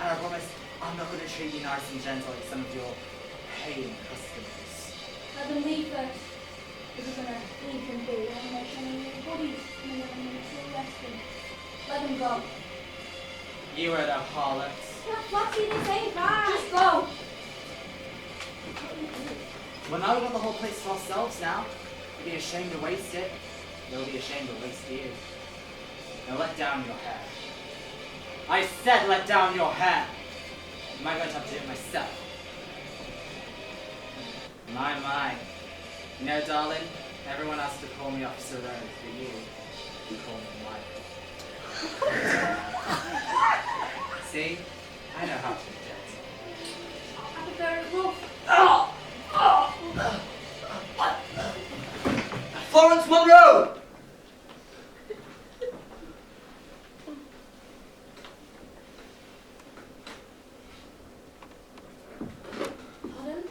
And I promise, I'm not going to treat you nice and gentle like some of your paying customers. Let them leave first. If we're gonna leave them be, we're gonna make sure any of the bodies and we're gonna arrest them. Let them go. You are the harlots. Yeah, Flossie, this ain't right. Just go. Well, now we've got the whole place to ourselves now. You'd be ashamed to waste it. They'll be ashamed to waste you. Now let down your hair. I said let down your hair. Am I going to have to do it myself? My. You know, darling, everyone has to call me Officer Rose, but you call me Michael. See? I know how to do it. I prefer it rough. Florence Monroe! Pardon?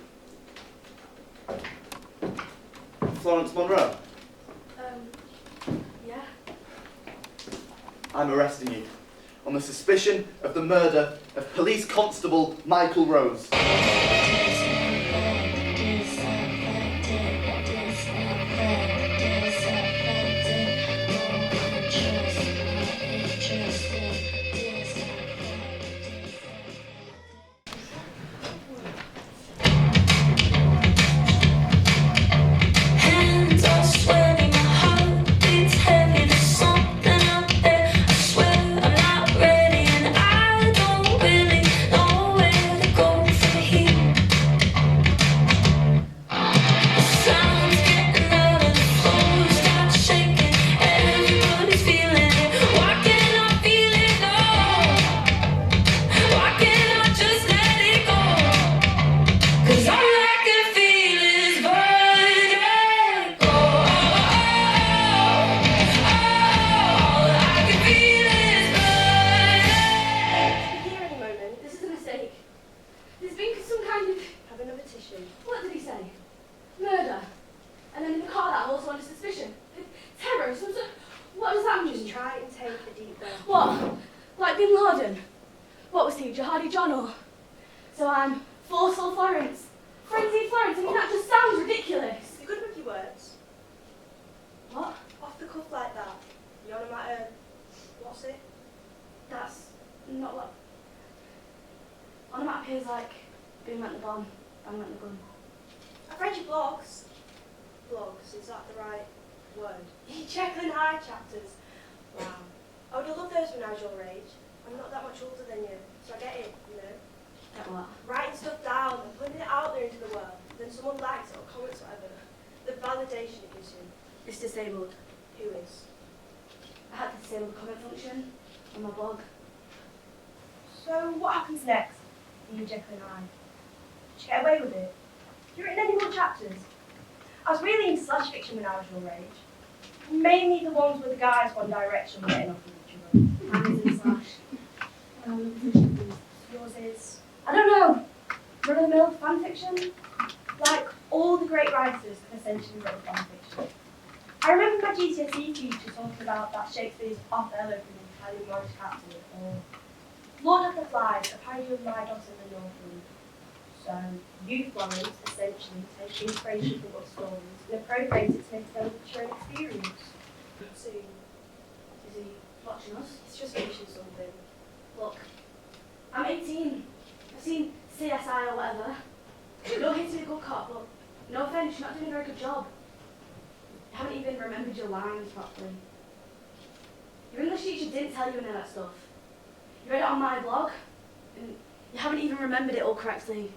Florence Monroe, Yeah. I'm arresting you on the suspicion of the murder of Police Constable Michael Rose. Hands are sweating, my heart beats heavy. There's something out there. I swear I'm not ready, and I don't really know where to go from here. The sound's getting out of the floor, start shaking. Everybody's feeling it. Why can't I feel it? No. Why can't I just let it go? 'Cause all I can feel is vertigo. All I can feel is vertigo. Here any moment. This is a mistake. There's been some kind of... Have another tissue. What did he say? Murder. And then in the car that also under suspicion. Terror, some sort... What does that mean? Just try and take a deep breath. What? Like Bin Laden? What was he, Jihadi John or? So I'm forceful Florence. Frenzied Florence, I mean that just sounds ridiculous. You're good with your words. What? Off the cuff like that. You onomatopoeia. What's it? That's not what... Onomatopoeia is like being went the bomb, bang went the gun. I've read your blogs. Blogs, is that the right word? Jekyll Hyde chapters. Wow. I would have loved those when I was your age. I'm not that much older than you, so I get it, you know. Get what? Writing stuff down and putting it out there into the world, then someone likes it or comments whatever, the validation it gives you. It's disabled. Who is? I had to disable the comment function on my blog. So what happens next in your Jekyll Hyde? Did you get away with it? Have you written any more chapters? I was really into slash fiction when I was your age. Mainly the ones with the guys one direction getting off with each other. Mine isn't slash. Yours is, I don't know, run-of-the-mill fan fiction? Like all the great writers have essentially written fan fiction. I remember my GCSE teacher talking about that Shakespeare's Othello from Italian Morris Captain, or Lord of the Flies, A Parody of My Daughter in the Northland. So, you, Florence, essentially take inspiration from other stories and appropriate it to make it a mature experience. So, is he watching us? It's just finishing something. Look, I'm 18. I've seen CSI or whatever. No hate to be a good cop, but no offense, you're not doing a very good job. You haven't even remembered your lines properly. Your English teacher didn't tell you any of that stuff. You read it on my blog, and you haven't even remembered it all correctly.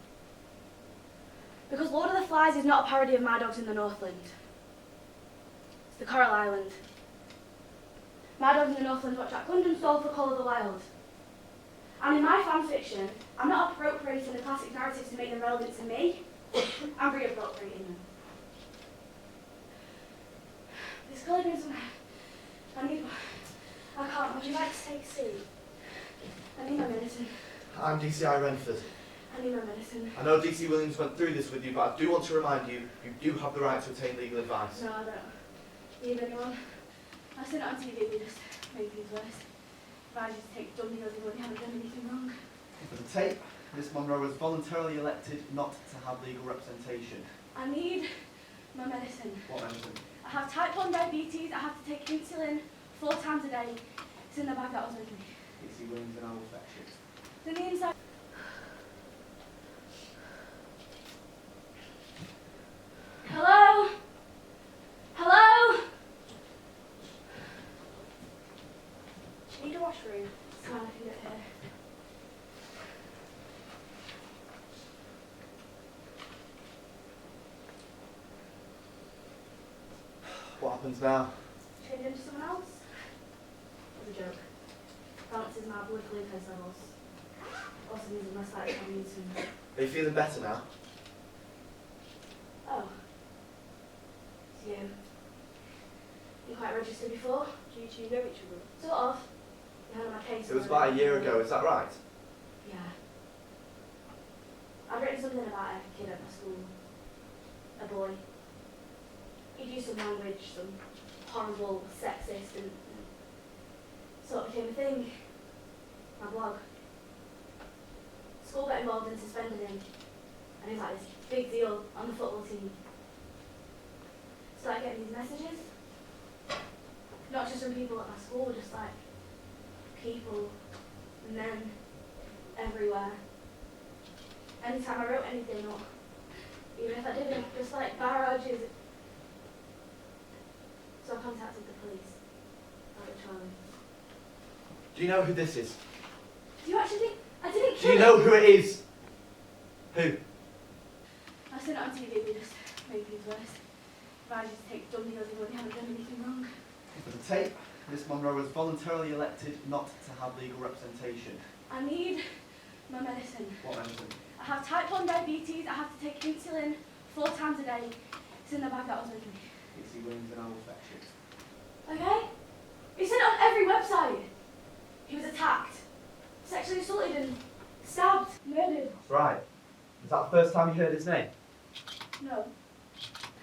Because Lord of the Flies is not a parody of My Dogs in the Northland. It's the Coral Island. My Dogs in the Northland what Jack London stole for Call of the Wild. And in my fan fiction, I'm not appropriating the classic narratives to make them relevant to me. I'm reappropriating them. This colour brings some... I can't. Would you like to take a seat? I need my medicine. I'm DCI Renford. I need my medicine. I know DC Williams went through this with you, but I do want to remind you, you do have the right to obtain legal advice. No, I don't need anyone. I seen it on TV, they just make things worse. Advisors take dumb deals when they haven't done anything wrong. For the tape, Miss Monroe was voluntarily elected not to have legal representation. I need my medicine. What medicine? I have type 1 diabetes, I have to take insulin 4 times a day. It's in the bag that was with me. DC Williams and I will fetch it. It's in the inside. Hello? Hello? Do you need a washroom? Come on, I can get here. What happens now? Change into someone else? It's a joke. Balances my blood glucose levels. Also means I'm less likely to have insulin. Are you feeling better now? Oh. It's you. You quite registered before? Do you two know each other? Sort of. You heard of my case. It was about a year ago, is that right? Yeah. I've written something about a kid at my school. A boy. He'd used some language, some horrible, sexist, and sort of became a thing. My blog. School got involved and suspended him. And he was like this big deal on the football team. Started getting these messages. Not just from people at my school, just like people, men, everywhere. Anytime I wrote anything, or even if I didn't, just like barrages. So I contacted the police. About Charlie. Do you know who this is? Do you actually think I didn't Do kill you know him? who it is? Who? I seen it on TV, they just made things worse. Advisors take dumb deals when they haven't done anything wrong. For the tape, Miss Monroe was voluntarily elected not to have legal representation. I need my medicine. What medicine? I have type 1 diabetes, I have to take insulin 4 times a day. It's in the bag that was with me. DC Williams and I will fetch it. Okay? It's in on every website. He was attacked, sexually assaulted and stabbed, murdered. That's right. Is that the first time you heard his name? No.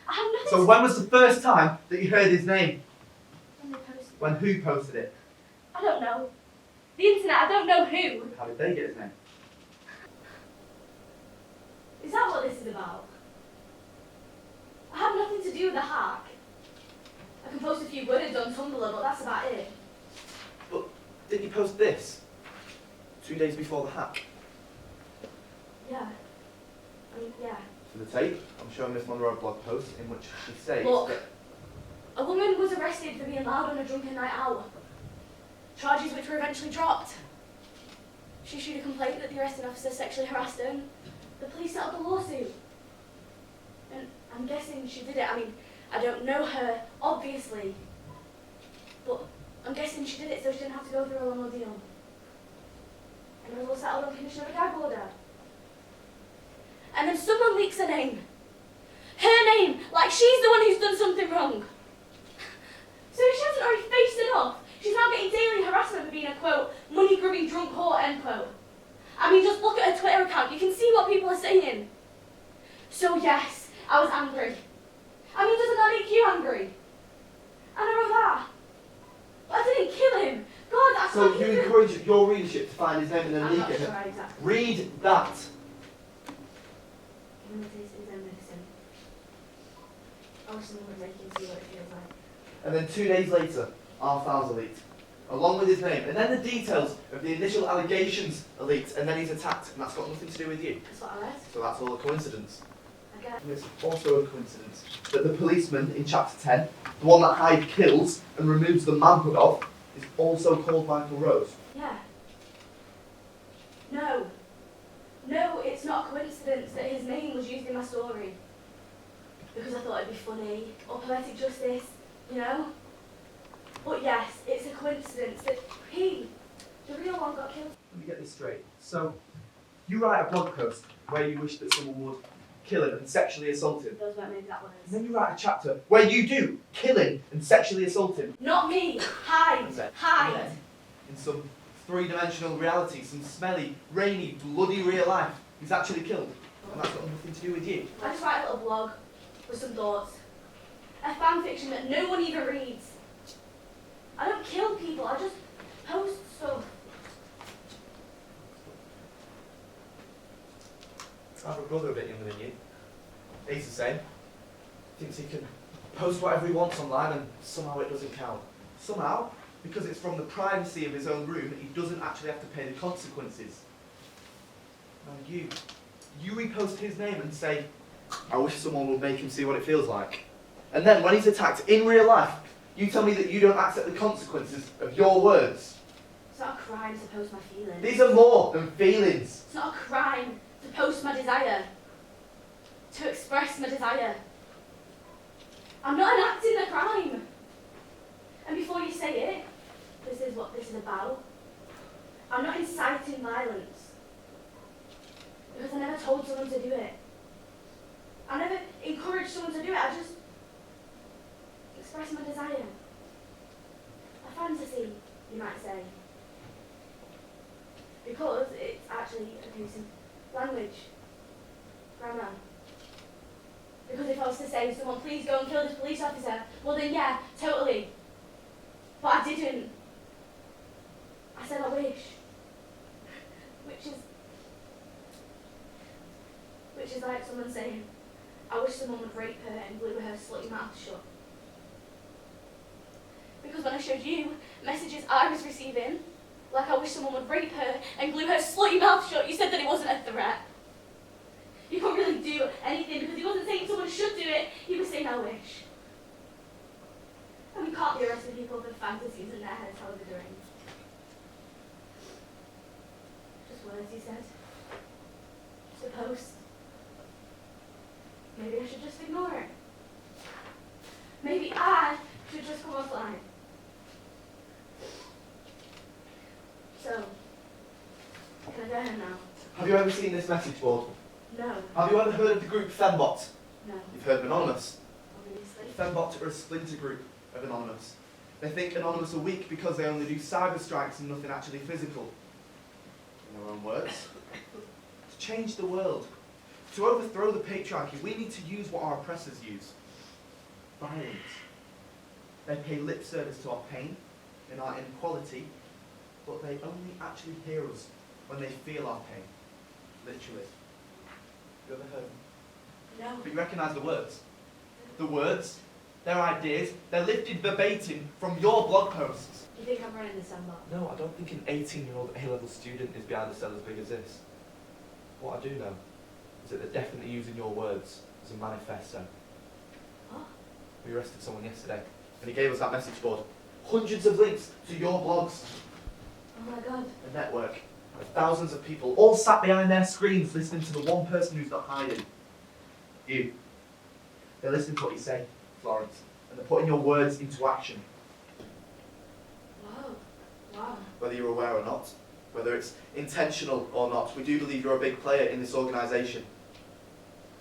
I have nothing So to when was the first time that you heard his name? when they posted. When who posted it? I don't know. The internet, I don't know who. How did they get his name? Is that what this is about? I have nothing to do with the hack. I can post a few words on Tumblr, but that's about it. But did you post this 2 days before the hack? Yeah. I mean, yeah. For the tape, I'm showing Miss Monroe a blog post in which she states Look. that... A woman was arrested for being loud on a drunken night out. Charges which were eventually dropped. She issued a complaint that the arresting officer sexually harassed her, and the police settled the lawsuit. she did it. I mean, I don't know her, obviously. But I'm guessing she did it so she didn't have to go through a long ordeal. And it was all settled on condition of a gag order. And then someone leaks her name. Her name, like she's the one who's done something wrong. So if she hasn't already faced enough, she's now getting daily harassment for being a, quote, money-grubbing drunk whore, end quote. I mean, just look at her Twitter account. You can see what people are saying. So yes, I was angry. I mean, doesn't that make you angry? And I wrote that. But I didn't kill him. God, that's So not you even... encourage your readership to find his name and then I'm leak not it. sure exactly. Read that. Give him a taste of his own medicine. I wish someone would make him see what it feels like. And then 2 days later, our files are leaked, along with his name. And then the details of the initial allegations are leaked, and then he's attacked, and that's got nothing to do with you. That's what I read. So that's all a coincidence. I get. And it's also a coincidence that the policeman in chapter 10, the one that Hyde kills and removes the manhood of, is also called Michael Rose. Yeah. No. No, it's not a coincidence that his name was used in my story. Because I thought it'd be funny, or poetic justice, you know? But yes, it's a coincidence that he, the real one, got killed. Let me get this straight. So, you write a blog post where you wish that someone would kill him and sexually assault him. Those weren't maybe that was. And then you write a chapter where you do kill him and sexually assault him. Not me! Hyde! And then- Hyde! In some three-dimensional reality, some smelly, rainy, bloody real life, he's actually killed. And that's got nothing to do with you. I just write a little blog with some thoughts. A fan fiction that no one even reads. I don't kill people, I just post stuff. I have a brother a bit younger than you. He's the same. Thinks he can post whatever he wants online and somehow it doesn't count. Somehow, because it's from the privacy of his own room, he doesn't actually have to pay the consequences. Now you repost his name and say, I wish someone would make him see what it feels like. And then when he's attacked in real life, you tell me that you don't accept the consequences of your words. It's not a crime to post my feelings. These are more than feelings. It's not a crime to post my desire. To express my desire. I'm not enacting the crime. And before you say it, this is what this is about. I'm not inciting violence. Because I never told someone to do it. I never encouraged someone to do it, I just express my desire. A fantasy, you might say. Because it's actually a case of language, grammar. Because if I was to say to someone, please go and kill this police officer, well then yeah, totally. But I didn't. I said I wish. Which is like someone saying, I wish someone would rape her and glue her slutty mouth shut. Because when I showed you messages I was receiving, like I wish someone would rape her and glue her slutty mouth shut, you said that it wasn't a threat. You couldn't really do anything because he wasn't saying someone should do it, he was saying I wish. And we can't be arresting people for fantasies in their heads, however they're doing. Just words, he said. Just a post. Maybe I should just ignore it. Maybe I should just come offline. So, can I go home now? Have you ever seen this message board? No. Have you ever heard of the group Fembot? No. You've heard of Anonymous. Obviously. Fembot are a splinter group of Anonymous. They think Anonymous are weak because they only do cyber strikes and nothing actually physical. In their own words. To change the world, to overthrow the patriarchy, we need to use what our oppressors use. Violence. They pay lip service to our pain and our inequality, but they only actually hear us when they feel our pain. Literally. You ever heard them? No. But you recognise the words. The words, their ideas, they're lifted verbatim from your blog posts. You think I'm running this sandbox? No, I don't think an 18-year-old A-level student is behind a cell as big as this. What I do know is that they're definitely using your words as a manifesto. What? We arrested someone yesterday, and he gave us that message board. Hundreds of links to your blogs. Oh my god. A network of thousands of people, all sat behind their screens listening to the one person who's not hiding. You. They're listening to what you say, Florence, and they're putting your words into action. Wow. Wow. Whether you're aware or not, whether it's intentional or not, we do believe you're a big player in this organisation.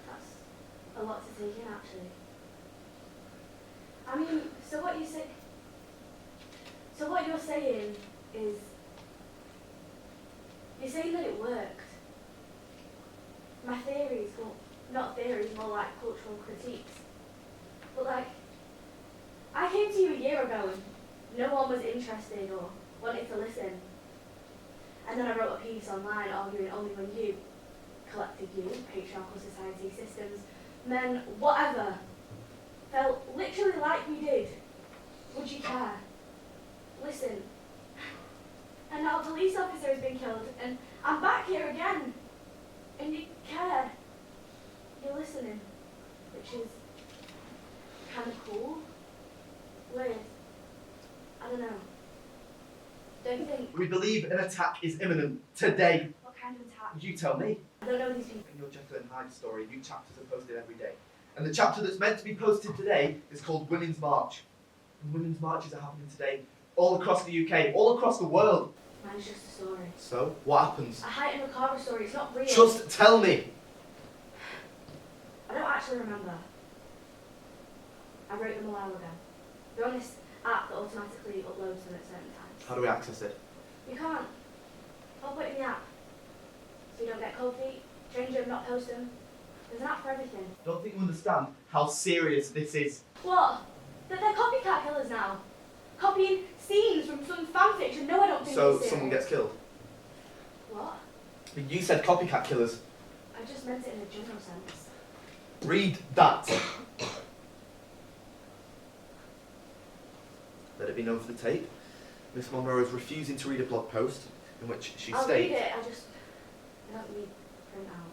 That's a lot to take in, actually. I mean, so what you're saying is, you're saying that it worked. My theories, well, not theories, more like cultural critiques. But like, I came to you a year ago and no one was interested or wanted to listen. And then I wrote a piece online arguing only when you, collective you, patriarchal society, systems, men, whatever, felt literally like we did, would you care? Listen. And now a police officer has been killed and I'm back here again. And you care. You're listening. Which is kind of cool. Weird. I don't know. Don't you think? We believe an attack is imminent today. What kind of attack? You tell me. I don't know these people. In your Jekyll Hyde story, new chapters are posted every day. And the chapter that's meant to be posted today is called Women's March. And women's marches are happening today all across the UK, all across the world. Mine's just a story. So, what happens? A heightened macabre story. It's not real. Just tell me. I don't actually remember. I wrote them a while ago. They're on this app that automatically uploads them at certain times. How do we access it? You can't. I'll put it in the app. So you don't get cold feet, change them, not post them. There's an app for everything. I don't think you understand how serious this is. What? They're copycat killers now. Copying scenes from some fanfiction. No, I don't think So, it's serious. someone gets killed? What? You said copycat killers. I just meant it in a general sense. Read that. Let it be known for the tape. Miss Monroe is refusing to read a blog post in which she I'll states... read it, I don't need print out.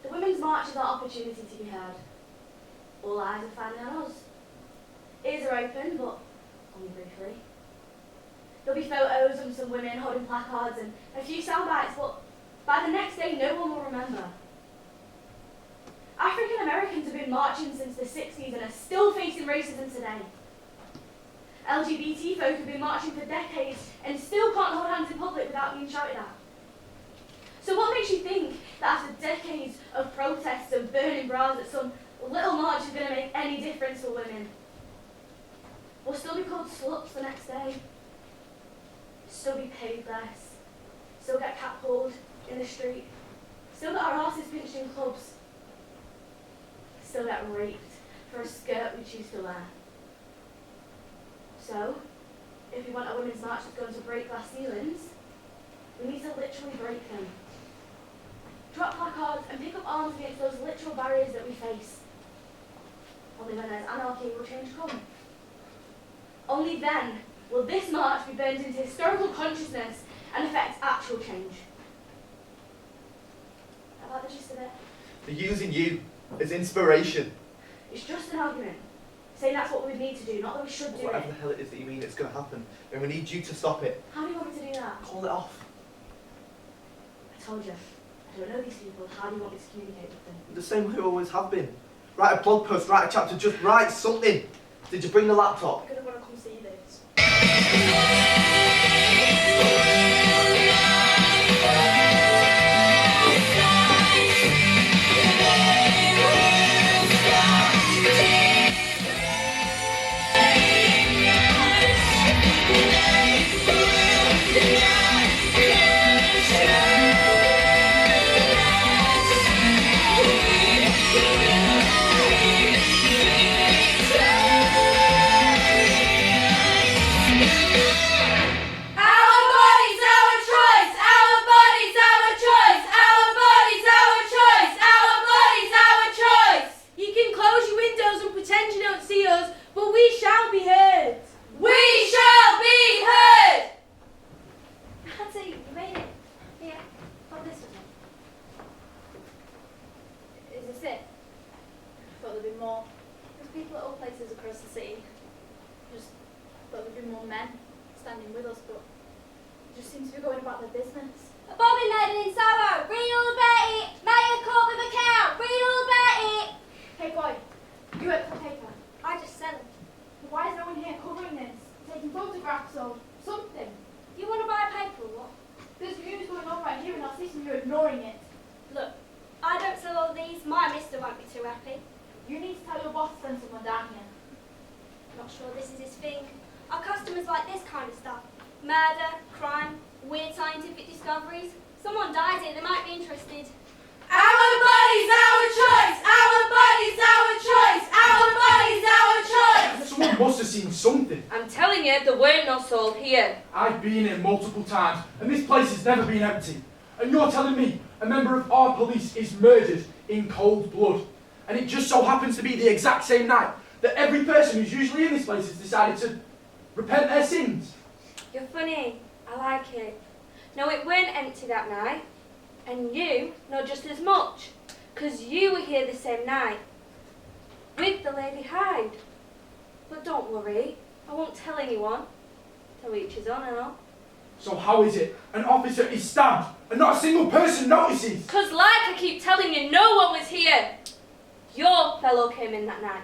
The Women's March is our opportunity to be heard. All eyes are finally on us. Ears are open, but only briefly. There'll be photos of some women holding placards and a few sound bites, but by the next day no one will remember. African Americans have been marching since the 60s and are still facing racism today. LGBT folk have been marching for decades and still can't hold hands in public without being shouted at. So what makes you think that after decades of protests and burning bras that some little march is going to make any difference for women? We'll still be called sluts the next day. Still be paid less. Still get catcalled in the street. Still get our asses pinched in clubs. Still get raped for a skirt we choose to wear. So, if we want a women's march that's going to break glass ceilings, we need to literally break them. Drop placards and pick up arms against those literal barriers that we face. Only when there's anarchy will change come. Only then will this march be burned into historical consciousness and affect actual change. How about the gist of it? They're using you as inspiration. It's just an argument. Saying that's what we need to do, not that we should do Whatever it. the hell it is that you mean it's going to happen, then we need you to stop it. How do you want me to do that? Call it off. I told you, I don't know these people. How do you want me to communicate with them? The same way we always have been. Write a blog post, write a chapter, just write something. Did you bring the laptop? You're going to want to come see this. Bobby made it in sorrow. Read all about it. Make a call with account. Read all about these, my mister won't be too happy. You need to tell your boss to send someone down here. Not sure this is his thing. Our customers like this kind of stuff. Murder, crime, weird scientific discoveries. Someone dies here, they might be interested. Our body's our choice! Our body's our choice! Our body's our choice! Someone must have seen something. I'm telling you, there weren't no soul here. I've been here multiple times, and this place has never been empty. And you're telling me a member of our police is murdered in cold blood. And it just so happens to be the exact same night that every person who's usually in this place has decided to repent their sins. You're funny. I like it. No, it weren't empty that night. And you know just as much. 'Cause you were here the same night. With the Lady Hyde. But don't worry. I won't tell anyone. To each his own and all. So how is it an officer is stabbed and not a single person notices? 'Cause like I keep telling you, no one was here. Your fellow came in that night.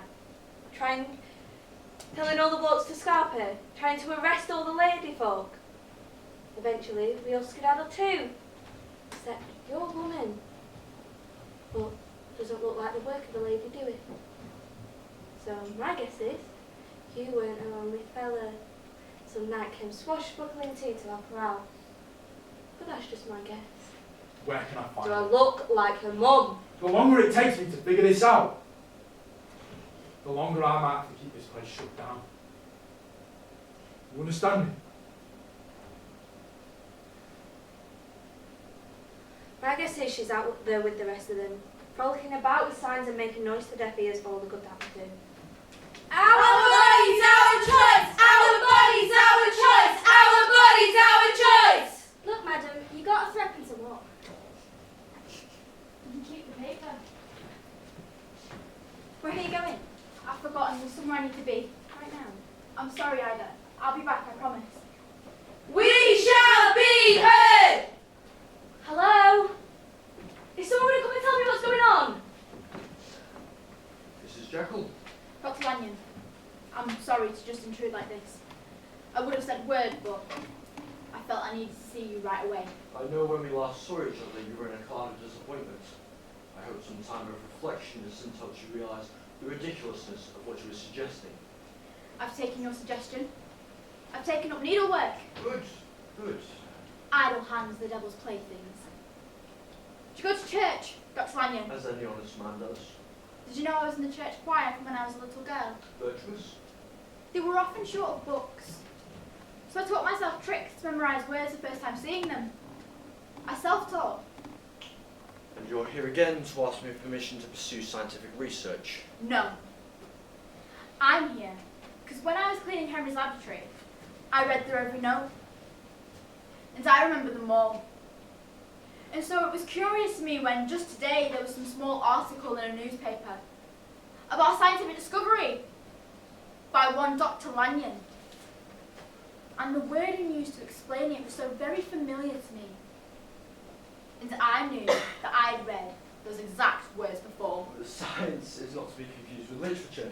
Telling all the blokes to scarp her. Trying to arrest all the lady folk. Eventually, we all skedaddled too. Except you're a woman. But doesn't look like the work of a lady, do it? So my guess is, you weren't a lonely fella. Some night came swashbuckling to help her out. But that's just my guess. Where can I find Do I her? look like her mum? The longer it takes me to figure this out, the longer I might have to keep this place shut down. You understand me? My guess is she's out there with the rest of them, frolicking about with signs and making noise to deaf ears for all the good that we do. Our body's our choice! Our body's our choice! Our body's our choice! Look, madam, you got a threepence or what? You can keep the paper. Where are you going? I've forgotten. There's somewhere I need to be. Right now. I'm sorry, Ida. I'll be back, I promise. We shall be heard! Hello? Is someone going to come and tell me what's going on? This is Jekyll. Dr. Lanyon, I'm sorry to just intrude like this. I would have said word, but I felt I needed to see you right away. I know when we last saw each other you were in a cloud of disappointment. I hope some time of reflection has since helped you realise the ridiculousness of what you were suggesting. I've taken your suggestion. I've taken up needlework. Good, good. Idle hands, the devil's playthings. Did you go to church, Dr. Lanyon? As any honest man does. Did you know I was in the church choir from when I was a little girl? Virtuous. They were often short of books. So I taught myself tricks to memorise words the first time seeing them. I self-taught. And you're here again to ask me for permission to pursue scientific research. No. I'm here because when I was cleaning Henry's laboratory, I read through every note. And I remember them all. And so it was curious to me when just today there was some small article in a newspaper about a scientific discovery by one Dr. Lanyon. And the wording used to explain it was so very familiar to me. And I knew that I'd read those exact words before. Science is not to be confused with literature.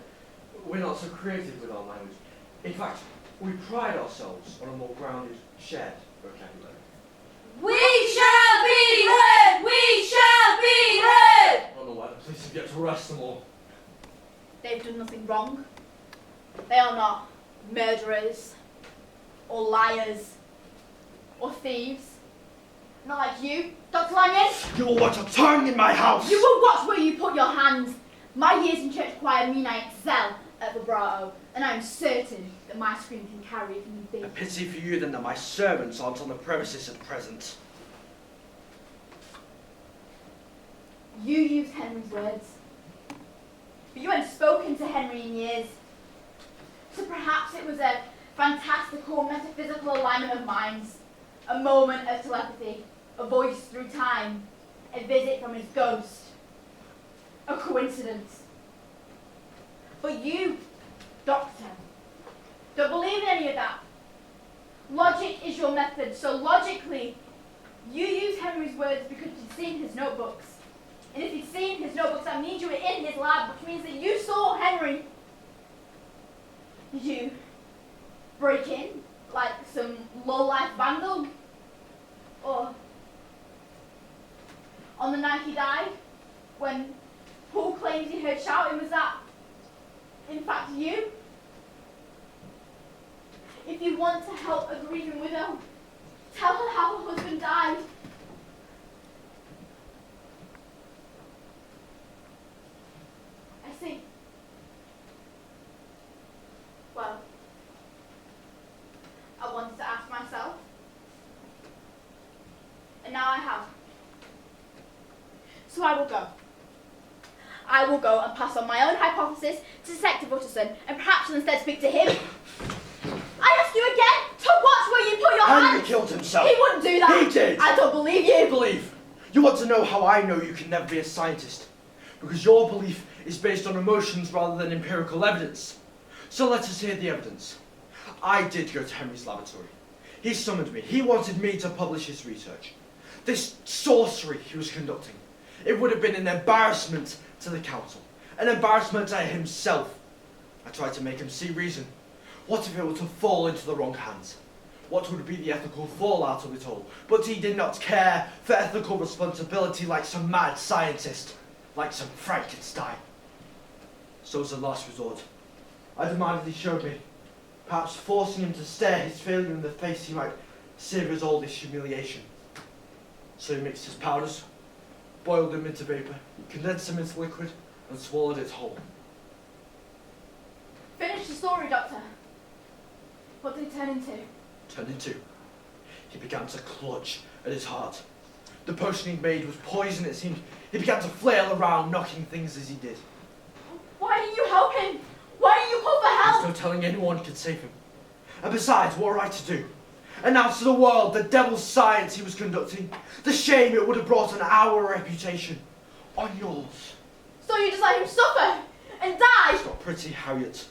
We're not so creative with our language. In fact, we pride ourselves on a more grounded, shared vocabulary. We shall be heard! We shall be heard! I don't know why the police have yet to arrest them all. They've done nothing wrong. They are not murderers, or liars, or thieves. Not like you, Dr. Lanyon. You will watch your tongue in my house! You will watch where you put your hands. My years in church choir mean I excel at vibrato, and I am certain that my scream can carry if need be. A pity for you then that my servants aren't on the premises at present. You used Henry's words, but you hadn't spoken to Henry in years. So perhaps it was a fantastical metaphysical alignment of minds, a moment of telepathy, a voice through time, a visit from his ghost, a coincidence. But you, Doctor, don't believe in any of that. Logic is your method, so logically, you use Henry's words because you'd seen his notebooks. And if you'd seen his notebooks, that means you were in his lab, which means that you saw Henry. Did you break in like some low-life vandal? Or on the night he died, when Paul claims he heard shouting, was that, in fact, you? If you want to help a grieving widow, tell her how her husband died. I see. Well, I wanted to ask myself, and now I have. So I will go. I will go and pass on my own hypothesis to Detective Utterson, and perhaps you'll instead speak to him. I ask you again to watch where you put your Henry hands. killed himself. He wouldn't do that. He did. I don't believe you. Believe. You want to know how I know you can never be a scientist? Because your belief is based on emotions rather than empirical evidence. So let us hear the evidence. I did go to Henry's laboratory. He summoned me. He wanted me to publish his research. This sorcery he was conducting. It would have been an embarrassment to the council. An embarrassment to himself. I tried to make him see reason. What if it were to fall into the wrong hands? What would be the ethical fallout of it all? But he did not care for ethical responsibility like some mad scientist, like some Frankenstein. So as a last resort, I demanded he showed me. Perhaps forcing him to stare his failure in the face, he might savour all this humiliation. So he mixed his powders, boiled them into vapour, condensed them into liquid, and swallowed it whole. Finish the story, Doctor. What did it turn into? Turned into. He began to clutch at his heart. The potion he'd made was poison, it seemed. He began to flail around, knocking things as he did. Why didn't you help him? Why didn't you call for help? There's no telling anyone could save him. And besides, what right to do? Announce to the world the devil's science he was conducting. The shame it would have brought on our reputation. On yours. So you just let him suffer and die? It's not pretty, Harriet.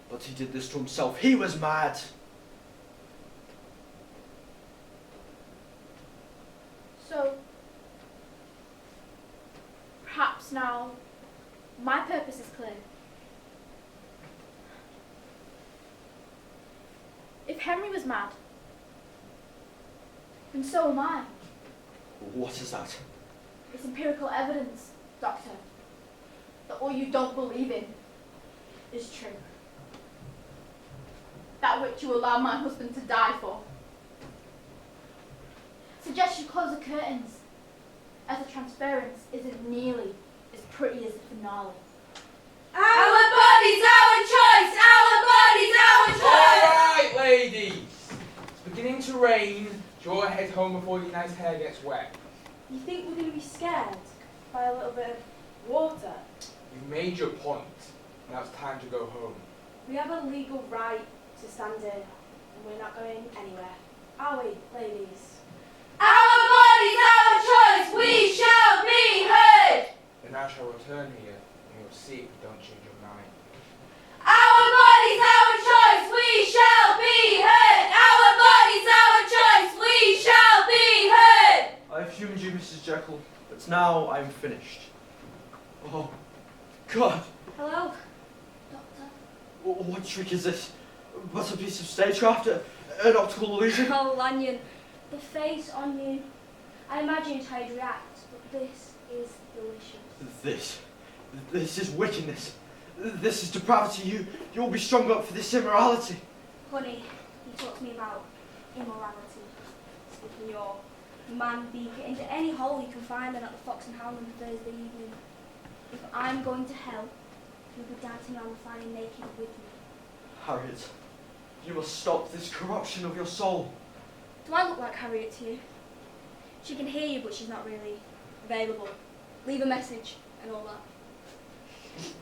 But he did this to himself. He was mad. So, perhaps now my purpose is clear. If Henry was mad, then so am I. What is that? It's empirical evidence, Doctor, that all you don't believe in is true. That which you allow my husband to die for. Suggest you close the curtains, as the transference isn't nearly as pretty as the finale. Our body's our choice! Our body's our choice! Alright, ladies! It's beginning to rain. Do you want to head home before your nice hair gets wet? You think we're going to be scared by a little bit of water? You've made your point. Now it's time to go home. We have a legal right to stand here, and we're not going anywhere. Are we, ladies? Our body's our choice! We shall be heard! Then I shall return here, and you'll see if you don't change your mind. Our body's our choice! We shall be heard! Our body's our choice! We shall be heard! I've humored you, Mrs. Jekyll, but now I'm finished. Oh, God. Hello, Doctor. What trick is this? But a piece of stagecraft? An optical illusion? Oh, Lanyon, the face on you. I imagined how you'd react, but this is delicious. This is wickedness. This is depravity. You'll be strung up for this immorality. Honey, you talk to me about immorality. Sticking your man beaker into any hole you can find and at the Fox and Hound on Thursday evening. If I'm going to hell, you'll be dancing around the fire naked with me. Harriet, you must stop this corruption of your soul. Do I look like Harriet to you? She can hear you, but she's not really available. Leave a message and all that.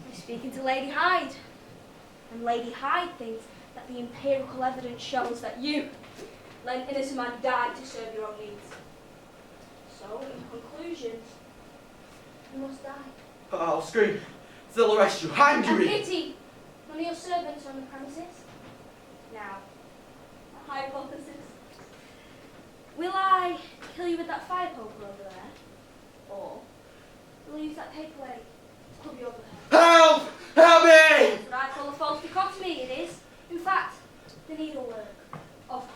I'm speaking to Lady Hyde. And Lady Hyde thinks that the empirical evidence shows that you let an innocent man die to serve your own needs. So, in conclusion, you must die. I'll scream. They'll arrest you. Hang A you! pity! None of your servants are on the premises. Now, a hypothesis. Will I kill you with that fire poker over there? Or will I use that takeaway to club you over the head? Help! Help me! That's what I call a false dichotomy, it is. In fact, the needlework of course.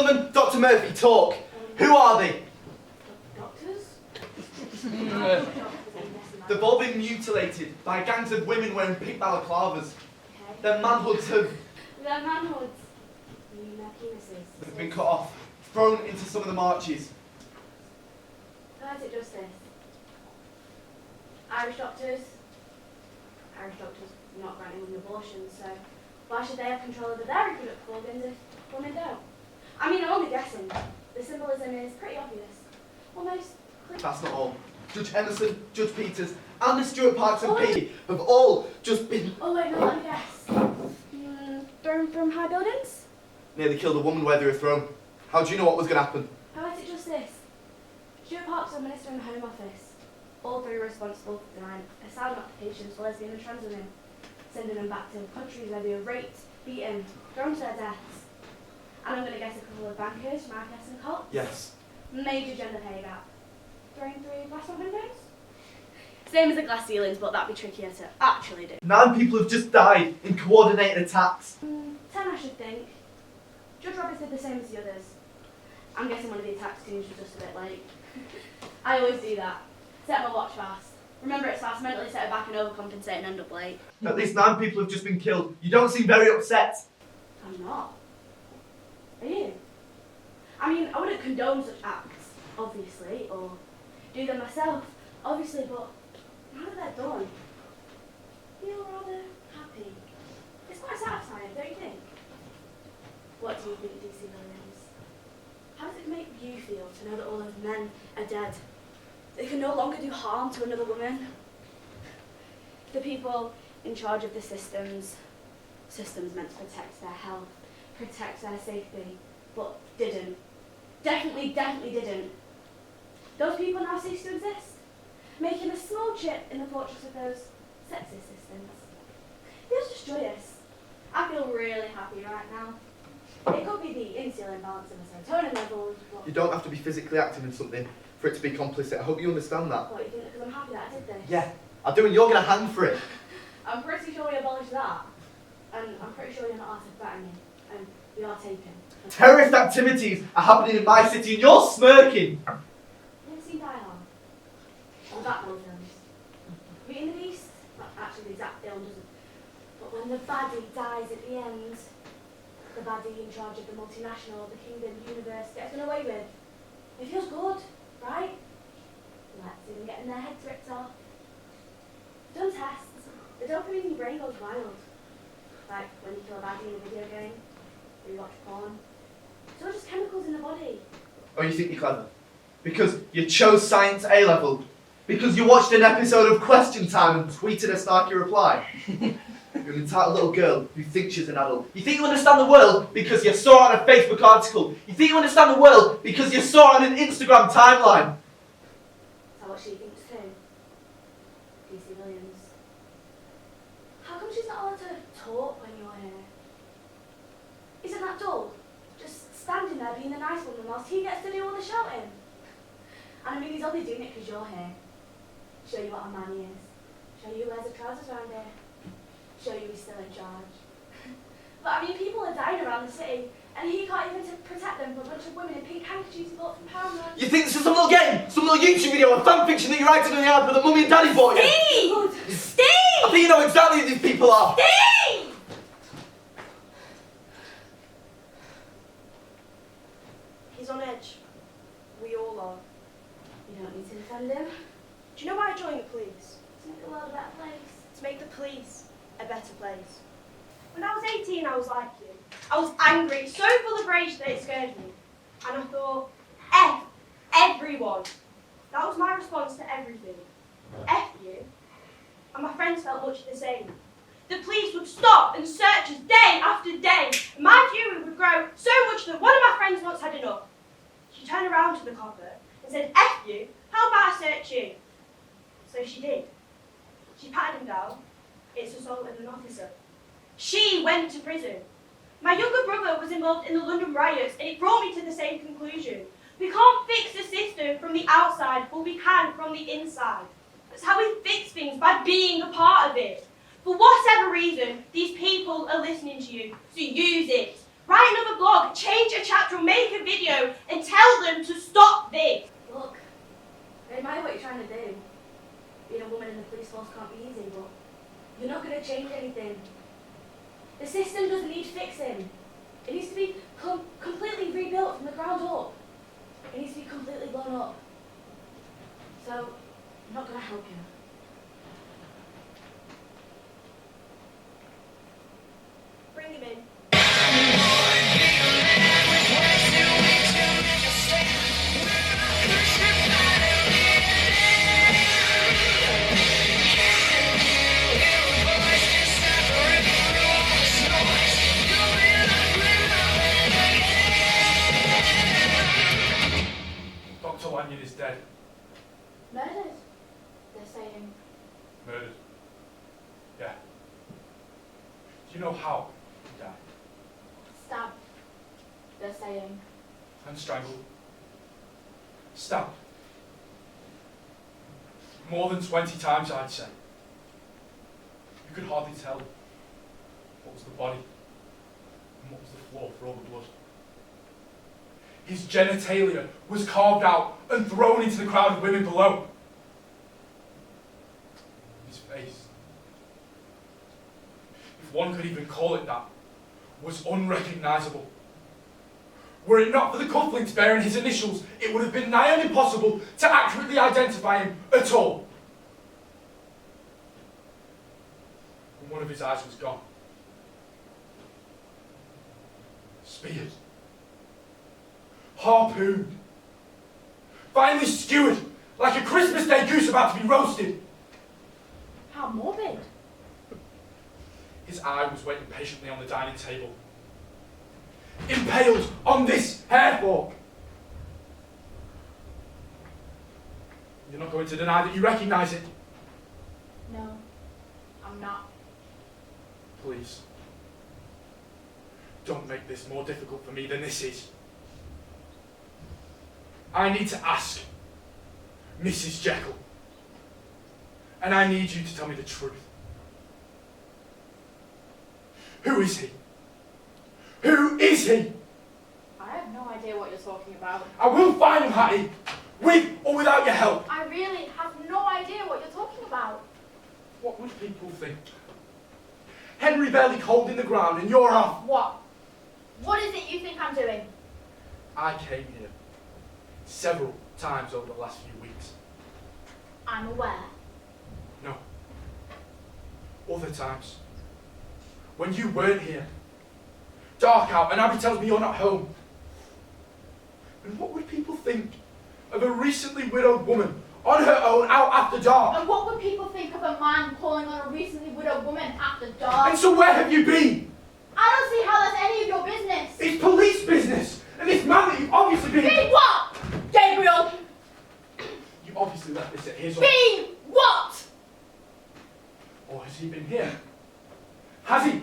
Sullivan, Dr. Murphy, talk. Who are they? Doctors? They've all been mutilated by gangs of women wearing pink balaclavas. Okay. Their manhoods have Their manhoods. You mean their penises? have been cut off, thrown into some of the marches. How is it justice? Irish doctors are not granting women abortions, so why should they have control over their reproductive organs if women don't? I mean, I'm only guessing. The symbolism is pretty obvious. Almost clear. That's not all. Judge Emerson, Judge Peters, and the Stuart Parks and Peggy have all just been Oh wait, no, let me guess. Thrown from high buildings? nearly killed a woman where they were thrown. How do you know what was going to happen? How is it justice? Stuart Parks was Minister in the Home Office. All three were responsible for denying asylum applications for lesbian and trans women, sending them back to countries where they were raped, beaten, thrown to their deaths. And I'm going to guess a couple of bankers, Marcus and Colt. Yes. Major gender pay gap. Thrown through glass windows? Same as the glass ceilings, but that'd be trickier to actually do. 9 people have just died in coordinated attacks. 10, I should think. Judge Roberts did the same as the others. I'm guessing one of the attacks teams was just a bit late. I always do that. Set my watch fast. Remember it's fast, mentally set it back and overcompensate and end up late. At least 9 people have just been killed. You don't seem very upset. I'm not. Are you? I mean, I wouldn't condone such acts, obviously, or do them myself, obviously, but now that they're done, I feel rather happy. It's quite satisfying, don't you think? What do you think, DC Williams? How does it make you feel to know that all those men are dead? They can no longer do harm to another woman? The people in charge of the systems meant to protect their health, protect their safety, but didn't. Definitely didn't. Those people now cease to exist, making a small chip in the fortress of those sexist systems. Feels just joyous. I feel really happy right now. It could be the insulin balance of the serotonin levels, but... You don't have to be physically active in something for it to be complicit. I hope you understand that. What, you think because I'm happy that I did this? Yeah, I do, and you're going to hang for it. I'm pretty sure we abolished that. And I'm pretty sure you're not asked to batter me. And we are taken. Terrorist activities are happening in my city, and you're smirking. You ever seen Die Hard? Or that film films? Beauty and the Beast? Not actually the exact film, doesn't. But when the baddie dies at the end, the baddie in charge of the multinational, the kingdom, universe, gets done away with. It feels good, right? Let's even getting their heads ripped off. Done tests. The dopamine in your brain goes wild. Like when you kill a baddie in a video game, or you watch porn. It's all just chemicals in the body. Oh, you think you're clever? Because you chose science A-level? Because you watched an episode of Question Time and tweeted a snarky reply? You're an entitled little girl who thinks she's an adult. You think you understand the world because you saw it on a Facebook article. You think you understand the world because you saw it on an Instagram timeline. Is that what she thinks too? DC Williams. How come she's not allowed to talk when you're here? Isn't that dull? Just standing there being the nice woman whilst he gets to do all the shouting. And I mean, he's only doing it because you're here. Show you what a man he is. Show you who wears the trousers around here. Show you he's still in charge. But I mean, people are dying around the city, and he can't even protect them from a bunch of women in pink handkerchiefs bought from Poundland. You think this is some little game? Some little YouTube video of fan fiction that you're writing on the iPad that Mummy and Daddy bought you? Steve! Steve! I think you know exactly who these people are. Steve! He's on edge. We all are. You don't need to defend him. Do you know why I joined the police? To make the world a better place. To make the police a better place. When I was 18, I was like you. I was angry, so full of rage that it scared me. And I thought, F everyone. That was my response to everything. F you. And my friends felt much the same. The police would stop and search us day after day. And my fury would grow so much that one of my friends once had enough. She turned around to the copper and said, F you, how about I search you? So she did. She patted him down. It's assault of an officer. She went to prison. My younger brother was involved in the London riots, and it brought me to the same conclusion. We can't fix the system from the outside, but we can from the inside. That's how we fix things, by being a part of it. For whatever reason, these people are listening to you, so use it. Write another blog, change a chapter, or make a video, and tell them to stop this. Look, I admire what you're trying to do. Being a woman in the police force can't be easy, but you're not going to change anything. The system doesn't need fixing. It needs to be completely rebuilt from the ground up. It needs to be completely blown up. So, I'm not going to help you. Bring him in. Dr. Lanyon is dead. Murdered, they're saying. Murdered. Yeah. Do you know how he died? Stabbed, they're saying. And strangled. Stabbed. More than 20 times, I'd say. You could hardly tell what was the body and what was the floor for all the blood. His genitalia was carved out and thrown into the crowd of women below. His face, if one could even call it that, was unrecognisable. Were it not for the cufflinks bearing his initials, it would have been nigh on impossible to accurately identify him at all. And one of his eyes was gone. Speared. Harpooned. Finally skewered, like a Christmas Day goose about to be roasted. How morbid. His eye was waiting patiently on the dining table. Impaled on this hair fork. You're not going to deny that you recognise it? No, I'm not. Please. Don't make this more difficult for me than this is. I need to ask Mrs. Jekyll. And I need you to tell me the truth. Who is he? Who is he? I have no idea what you're talking about. I will find him, Hattie. With or without your help. I really have no idea what you're talking about. What would people think? Henry barely cold in the ground and you're off. What? What is it you think I'm doing? I came here several times over the last few weeks. I'm aware. No. Other times. When you weren't here. Dark out and Abby tells me you're not home. And what would people think of a recently widowed woman on her own out after dark? And what would people think of a man calling on a recently widowed woman after dark? And so where have you been? I don't see how that's any of your business. It's police business. And this man that you've obviously been... Being what? Gabriel! You obviously left this at his... Being what? Or has he been here? Has he?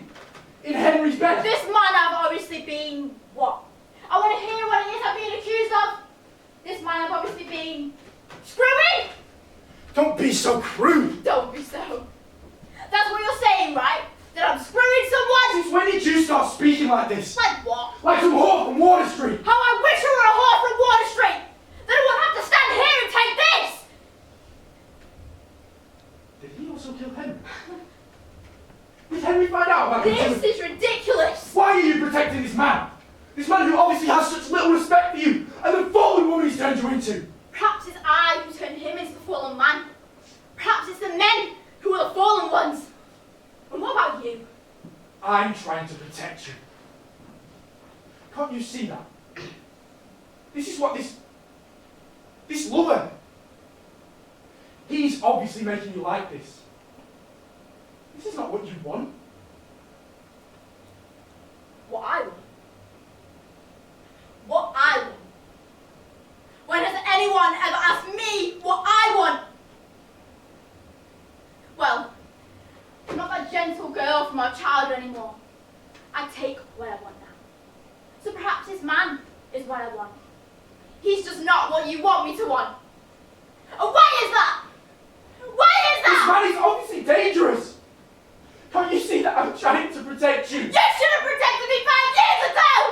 In Henry's bed? This man I've obviously been what? I want to hear what it is I'm being accused of. This man I've obviously been screwing. Don't be so crude. Don't be so. That's what you're saying, right? That I'm screwing someone? Since when did you start speaking like this? Like what? Like some whore from Water Street. How I wish I were a whore from Water Street. Then I wouldn't have to stand here and take this. Did he also kill Henry? Did Henry find out about This is ridiculous. Why are you protecting this man? This man who obviously has such little respect for you and the fallen woman he's turned you into. Perhaps it's I who turned him into the fallen man. Perhaps it's the men who are the fallen ones. And what about you? I'm trying to protect you. Can't you see that? This is what this lover, he's obviously making you like this. This is not what you want. What I want. What I want. When has anyone ever asked me what I want? Well, I'm not that gentle girl from our childhood anymore. I take what I want now. So perhaps this man is what I want. He's just not what you want me to want. And why is that? Why is This that? man is obviously dangerous. Can't you see that I'm trying to protect you? You should have protected me 5 years ago!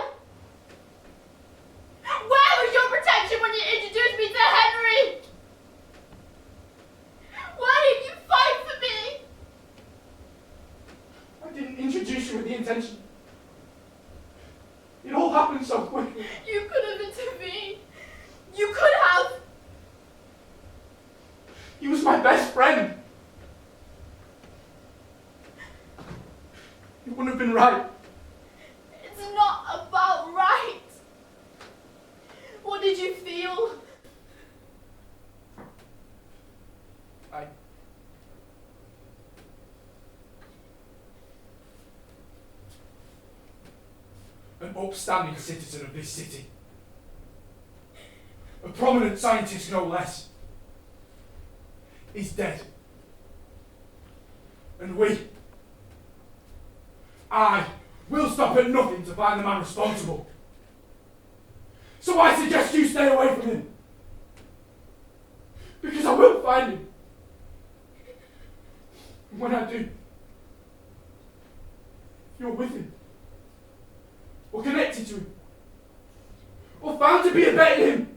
He was my best friend. It wouldn't have been right. It's not about right. What did you feel? An upstanding citizen of this city. A prominent scientist, no less. Is dead. And I will stop at nothing to find the man responsible. So I suggest you stay away from him. Because I will find him. And when I do, you're with him. Or connected to him. Or found to be abetting him.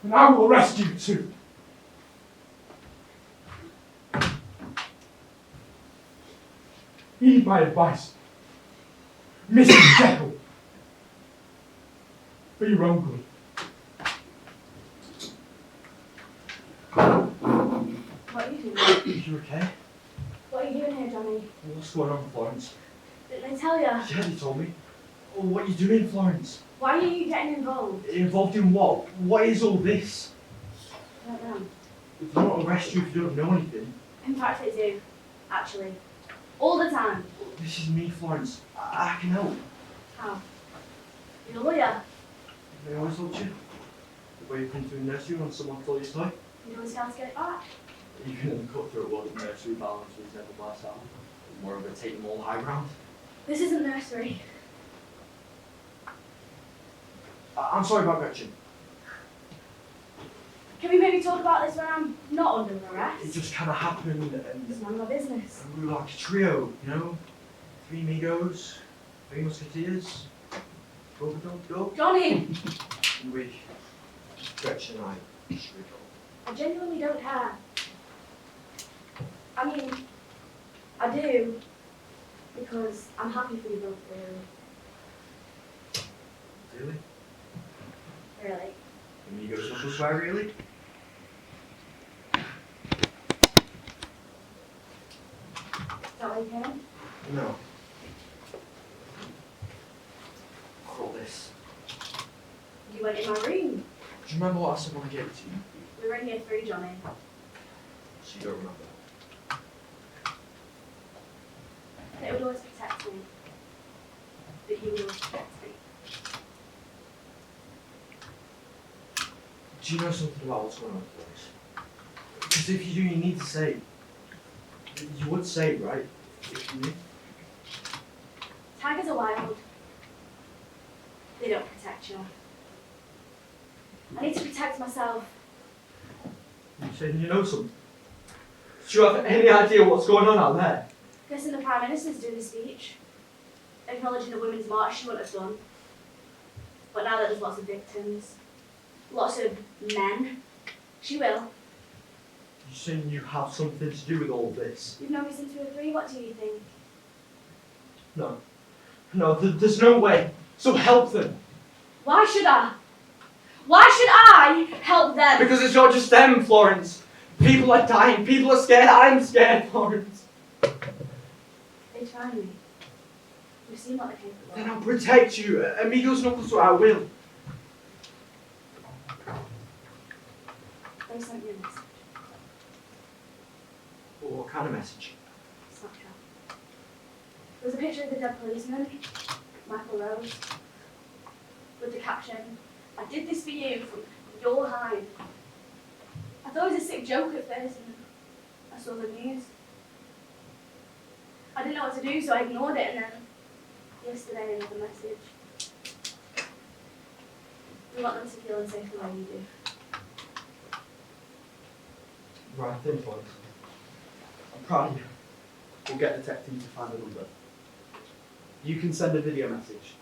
And I will arrest you too. Heed my advice, Mrs. Jekyll, for your own good. What are you doing? You okay? What are you doing here, Johnny? What's going on, Florence? Didn't I tell you? Yeah, you told me. Oh, what are you doing, Florence? Why are you getting involved? Involved in what? What is all this? I don't know. If they don't arrest you if you don't know anything. In fact, they do. Actually. All the time. This is me, Florence. I can help. How? You're a lawyer. They always loved you. The way you've been to a nursery when someone stole your toy. You always got to get it back. Even in the cutthroat world of nursery, balance was never blast out. More of a take them all high ground. This isn't nursery. I'm sorry about Gretchen. Can we maybe talk about this when I'm not under arrest? It just kind of happened and It's none of my business. we were like a trio, you know? 3 amigos, 3 musketeers, go. Johnny! And we, Gretchen and I, should we go? I genuinely don't care. I mean, I do. Because I'm happy for you both, really. Really? Really. Amigos knuckle swear, really? Is that what you came? No. All this. You went in my room. Do you remember what I said when I gave it to you? We were in here 3, Johnny. So you don't remember? That it would always protect me. That you would always protect me. Do you know something about what's going on with us? Because if you do, you need to say. You would say, right? If you knew. Tigers are wild. They don't protect you. I need to protect myself. You saying you know something? Do you have any idea what's going on out there? Listen, the Prime Minister's doing a speech, acknowledging the women's march she wouldn't have done. But now that there's lots of victims, lots of men, she will. You saying you have something to do with all this? You've no reason to agree. What do you think? No. No, there's no way. So help them. Why should I? Why should I help them? Because it's not just them, Florence. People are dying. People are scared. I'm scared, Florence. They tried me. We've seen what they're capable of. Then I'll protect you. Amigos knuckles, so I will. They sent me a message. What kind of message? Snapchat. There was a picture of the dead policeman, Michael Rose, with the caption, "I did this for you from your hide." I thought it was a sick joke at first, and I saw the news. I didn't know what to do, so I ignored it, and then yesterday another message. We want them to feel unsafe the way you do. Right thing, Florence. I'm proud of you. We'll get the tech team to find the number. You can send a video message.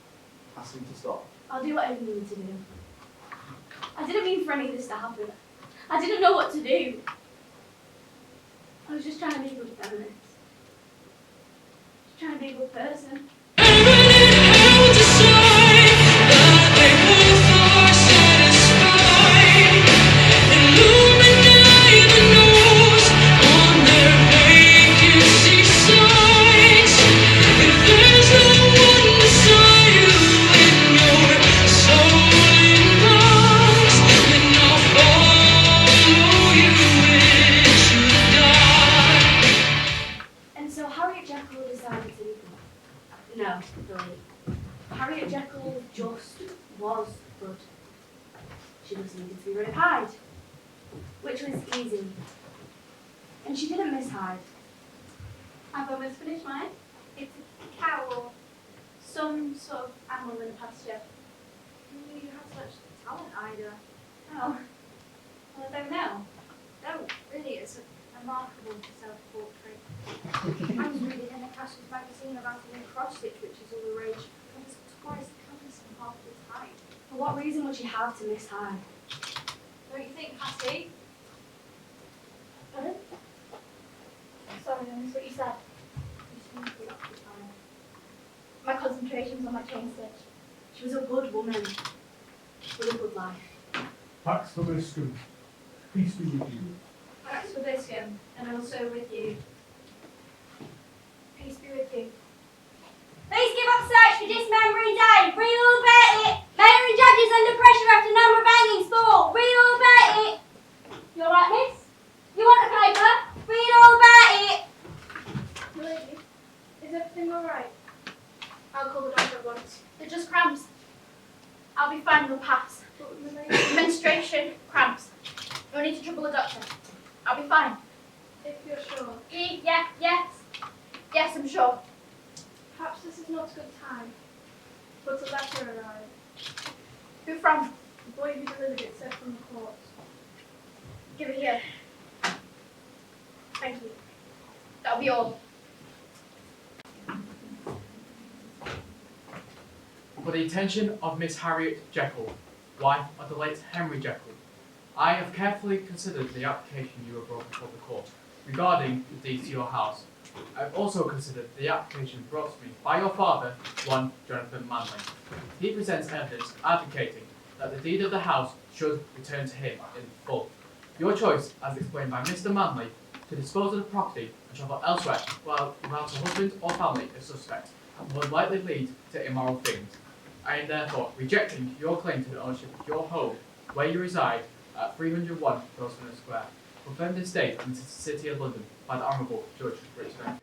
Ask them to stop. I'll do whatever you need to do. I didn't mean for any of this to happen. I didn't know what to do. I was just trying to be a good feminist. Just trying to be a good person. She just needed to be rid of Hyde, which was easy. And she didn't miss Hyde. I've almost finished mine. It's a cow or some sort of animal in the pasture. You have such talent, Ida. Oh, well, I don't know. No, really, it's a remarkable self-portrait. I was reading in a Cash's magazine about it in cross-stitch, which is all the rage. I was twice the canvas in half the time. For what reason would she have to miss Hyde? Don't you think, Hattie? Pardon? Sorry, I missed what you said. You seem to be up to time. My concentration's on my chain stitch. She was a good woman with a good life. Pax Vobiscum. Peace be with you. Pax Vobiscum, and also with you. Peace be with you. Please give up search for dismembering Dave. Read all about it. Mayor and judges under pressure after number of hangings fall. Read all about it. You alright, miss? You want a paper? Read all about it. Lady, is everything alright? I'll call the doctor at once. They're just cramps. I'll be fine, they'll pass. Menstruation, cramps. No need to trouble the doctor. I'll be fine. If you're sure. Yes. Yes, I'm sure. Perhaps this is not a good time, but a letter arrived. Who from? The boy who delivered it said from the court. Give it here. Thank you. That'll be all. For the attention of Miss Harriet Jekyll, wife of the late Henry Jekyll, I have carefully considered the application you have brought before the court regarding the deed to your house. I have also considered the application brought to me by your father, one Jonathan Manley. He presents evidence advocating that the deed of the house should return to him in full. Your choice, as explained by Mr. Manley, to dispose of the property and travel elsewhere without a husband or family is suspect, would likely lead to immoral things. I am therefore rejecting your claim to the ownership of your home, where you reside, at 301 Grosvenor Square, confirmed this date in the City of London by the Honourable Judge Richard Enfield.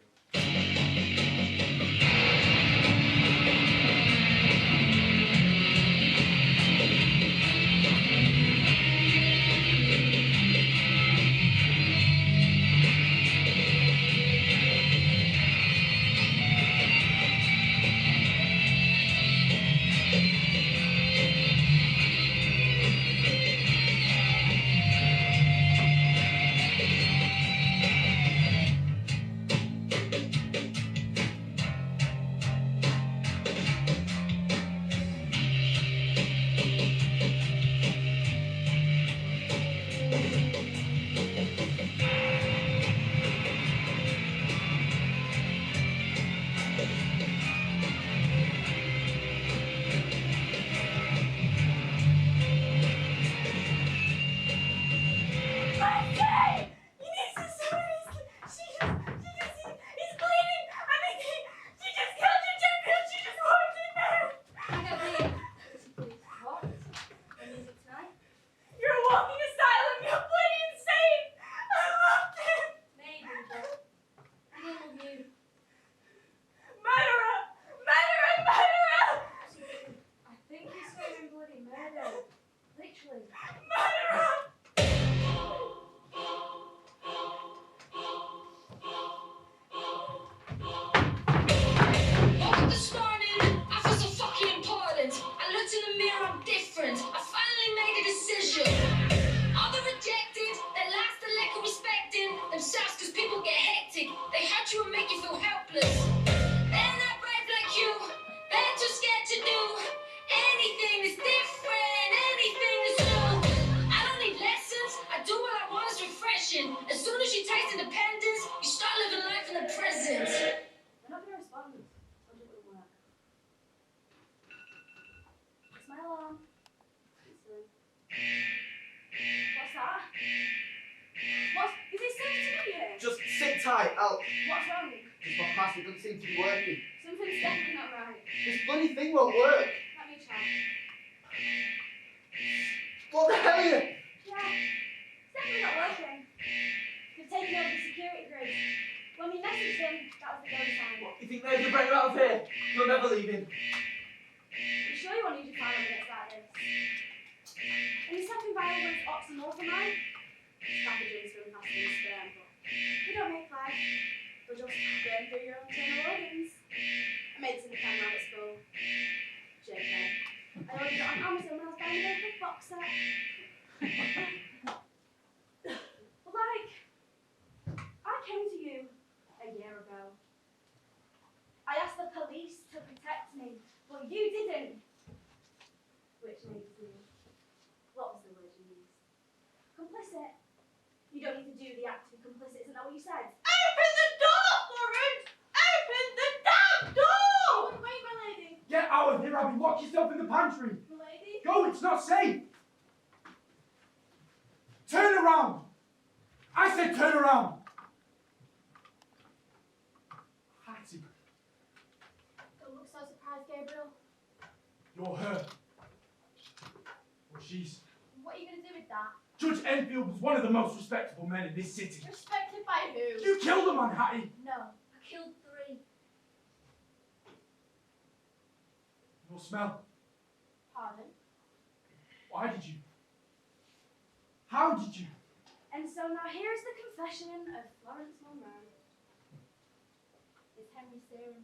Just sit tight, I'll... What's wrong? Just my pass, it doesn't seem to be working. Something's definitely not right. This bloody thing won't work. Let me try. What the hell are you? Yeah, it's definitely not working. They've taken over the security grid. When we messaged them, that was the go sign. What, you think they can bring you out of here? You're never leaving. You sure you want to use your time when it's like this? And you said Enfields, Oxford North and mine. Pathogens from passing sperm, but they don't make life. They'll just burn through your own internal organs. I made some can now at school. JK. I ordered it on Amazon when I was buying a big box set. But like, I came to you a year ago. I asked the police to protect me, but you didn't. Which made you. What was the word you used? Complicit. You don't need to do the act to be complicit, isn't that what you said? Open the door, Florence! Open the damn door! Wait, my lady. Get out of here, Abby. Lock yourself in the pantry. My lady. Go, it's not safe. Turn around. I said turn around. Hattie, Don't look so surprised, Gabriel. you're her. Well, she's... What are you going to do with that? Judge Enfield was one of the most respectable men in this city. Respected by who? You killed a man, Hattie. No, I killed 3. Your smell. Pardon? Why did you? How did you? And so now here is the confession of Florence Monroe. It's Henry Serum.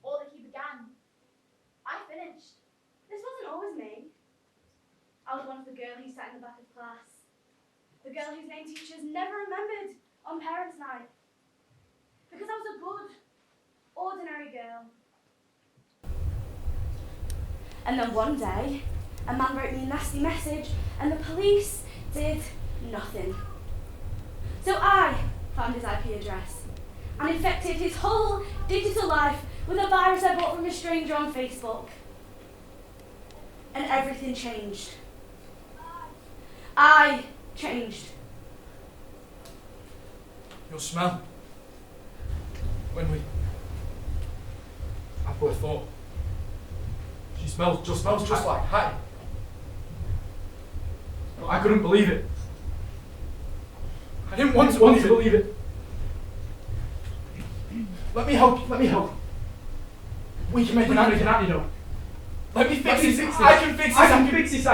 All that he began. I finished. This wasn't always me. I was one of the girl who sat in the back of class. The girl whose name teachers never remembered on Parents' Night. Because I was a good, ordinary girl. And then one day, a man wrote me a nasty message and the police did nothing. So I found his IP address and infected his whole digital life with a virus I bought from a stranger on Facebook. And everything changed. I changed. Your smell. When we... I both thought. She smells just like Hattie. But I couldn't believe it. I didn't want to believe it. Let me help you. We can make an antidote. Let me fix this. I can fix this.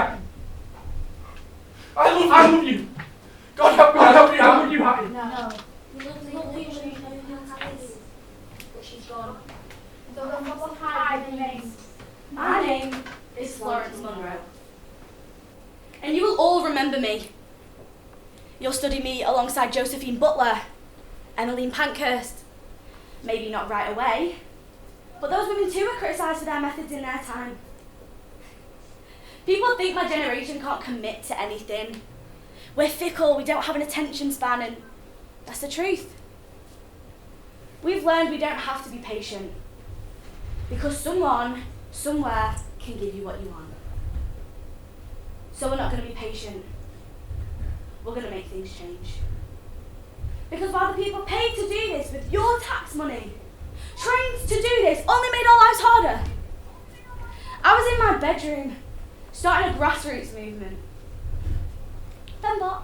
I love you. God help me. I love you, Hattie. No. But she's gone. So then what's the name? My name is Florence Monroe. And you will all remember me. You'll study me alongside Josephine Butler, Emmeline Pankhurst. Maybe not right away, but those women too were criticised for their methods in their time. People think my generation can't commit to anything. We're fickle, we don't have an attention span, and that's the truth. We've learned we don't have to be patient, because someone, somewhere, can give you what you want. So we're not going to be patient. We're going to make things change. Because while the people paid to do this with your tax money, trained to do this, only made our lives harder, I was in my bedroom, starting a grassroots movement. Then what?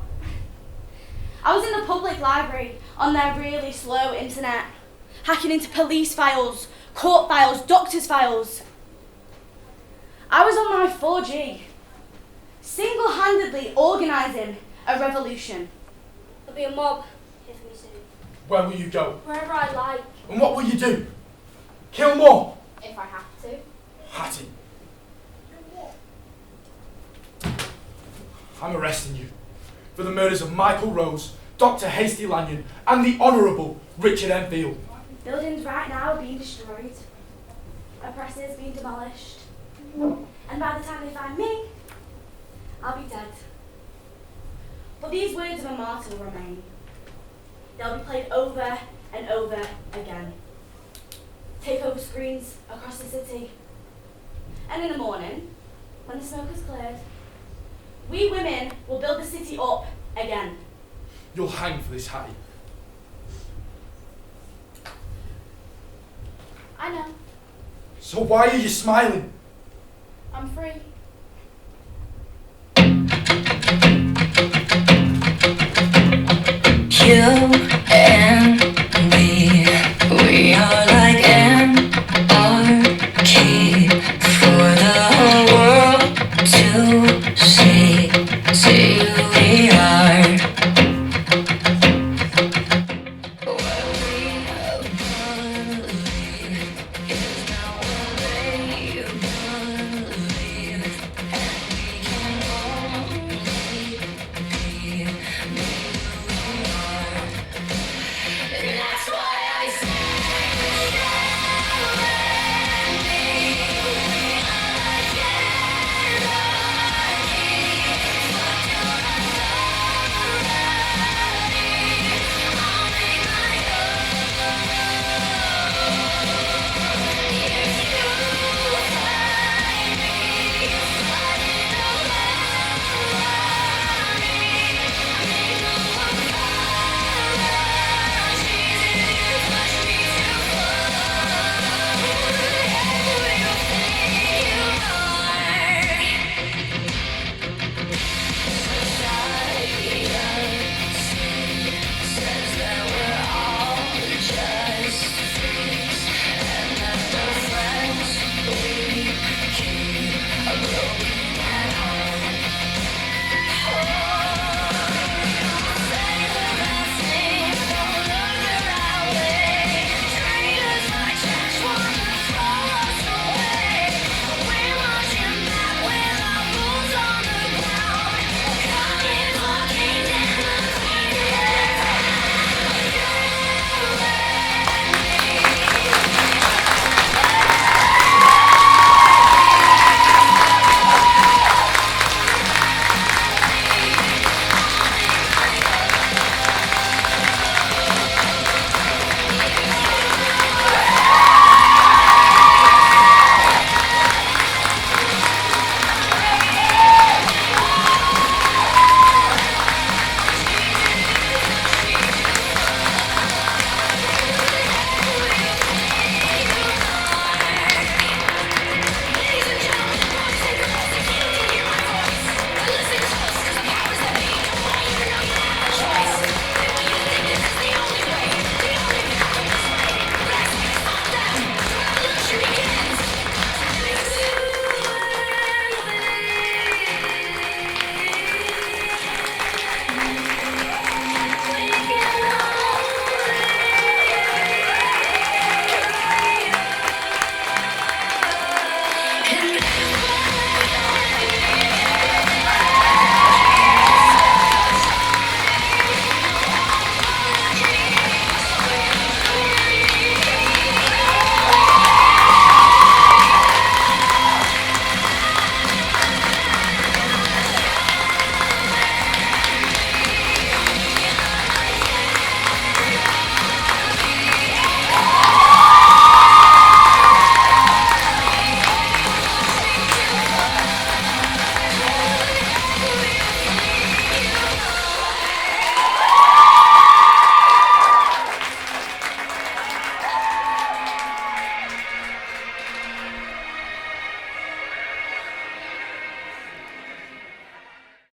I was in the public library on their really slow internet, hacking into police files, court files, doctors' files. I was on my 4G, single-handedly organising a revolution. There'll be a mob here for me soon. Where will you go? Wherever I like, And what will you do? Kill more? if I have to. Hattie. I'm arresting you for the murders of Michael Rose, Dr. Hasty Lanyon, and the Honourable Richard Enfield. Buildings right now are being destroyed, oppressors being demolished, and by the time they find me, I'll be dead. But these words of a martyr will remain. They'll be played over and over again. Take over screens across the city. And in the morning, when the smoke is cleared, we women will build the city up again. You'll hang for this, Hattie. I know. So why are you smiling? I'm free.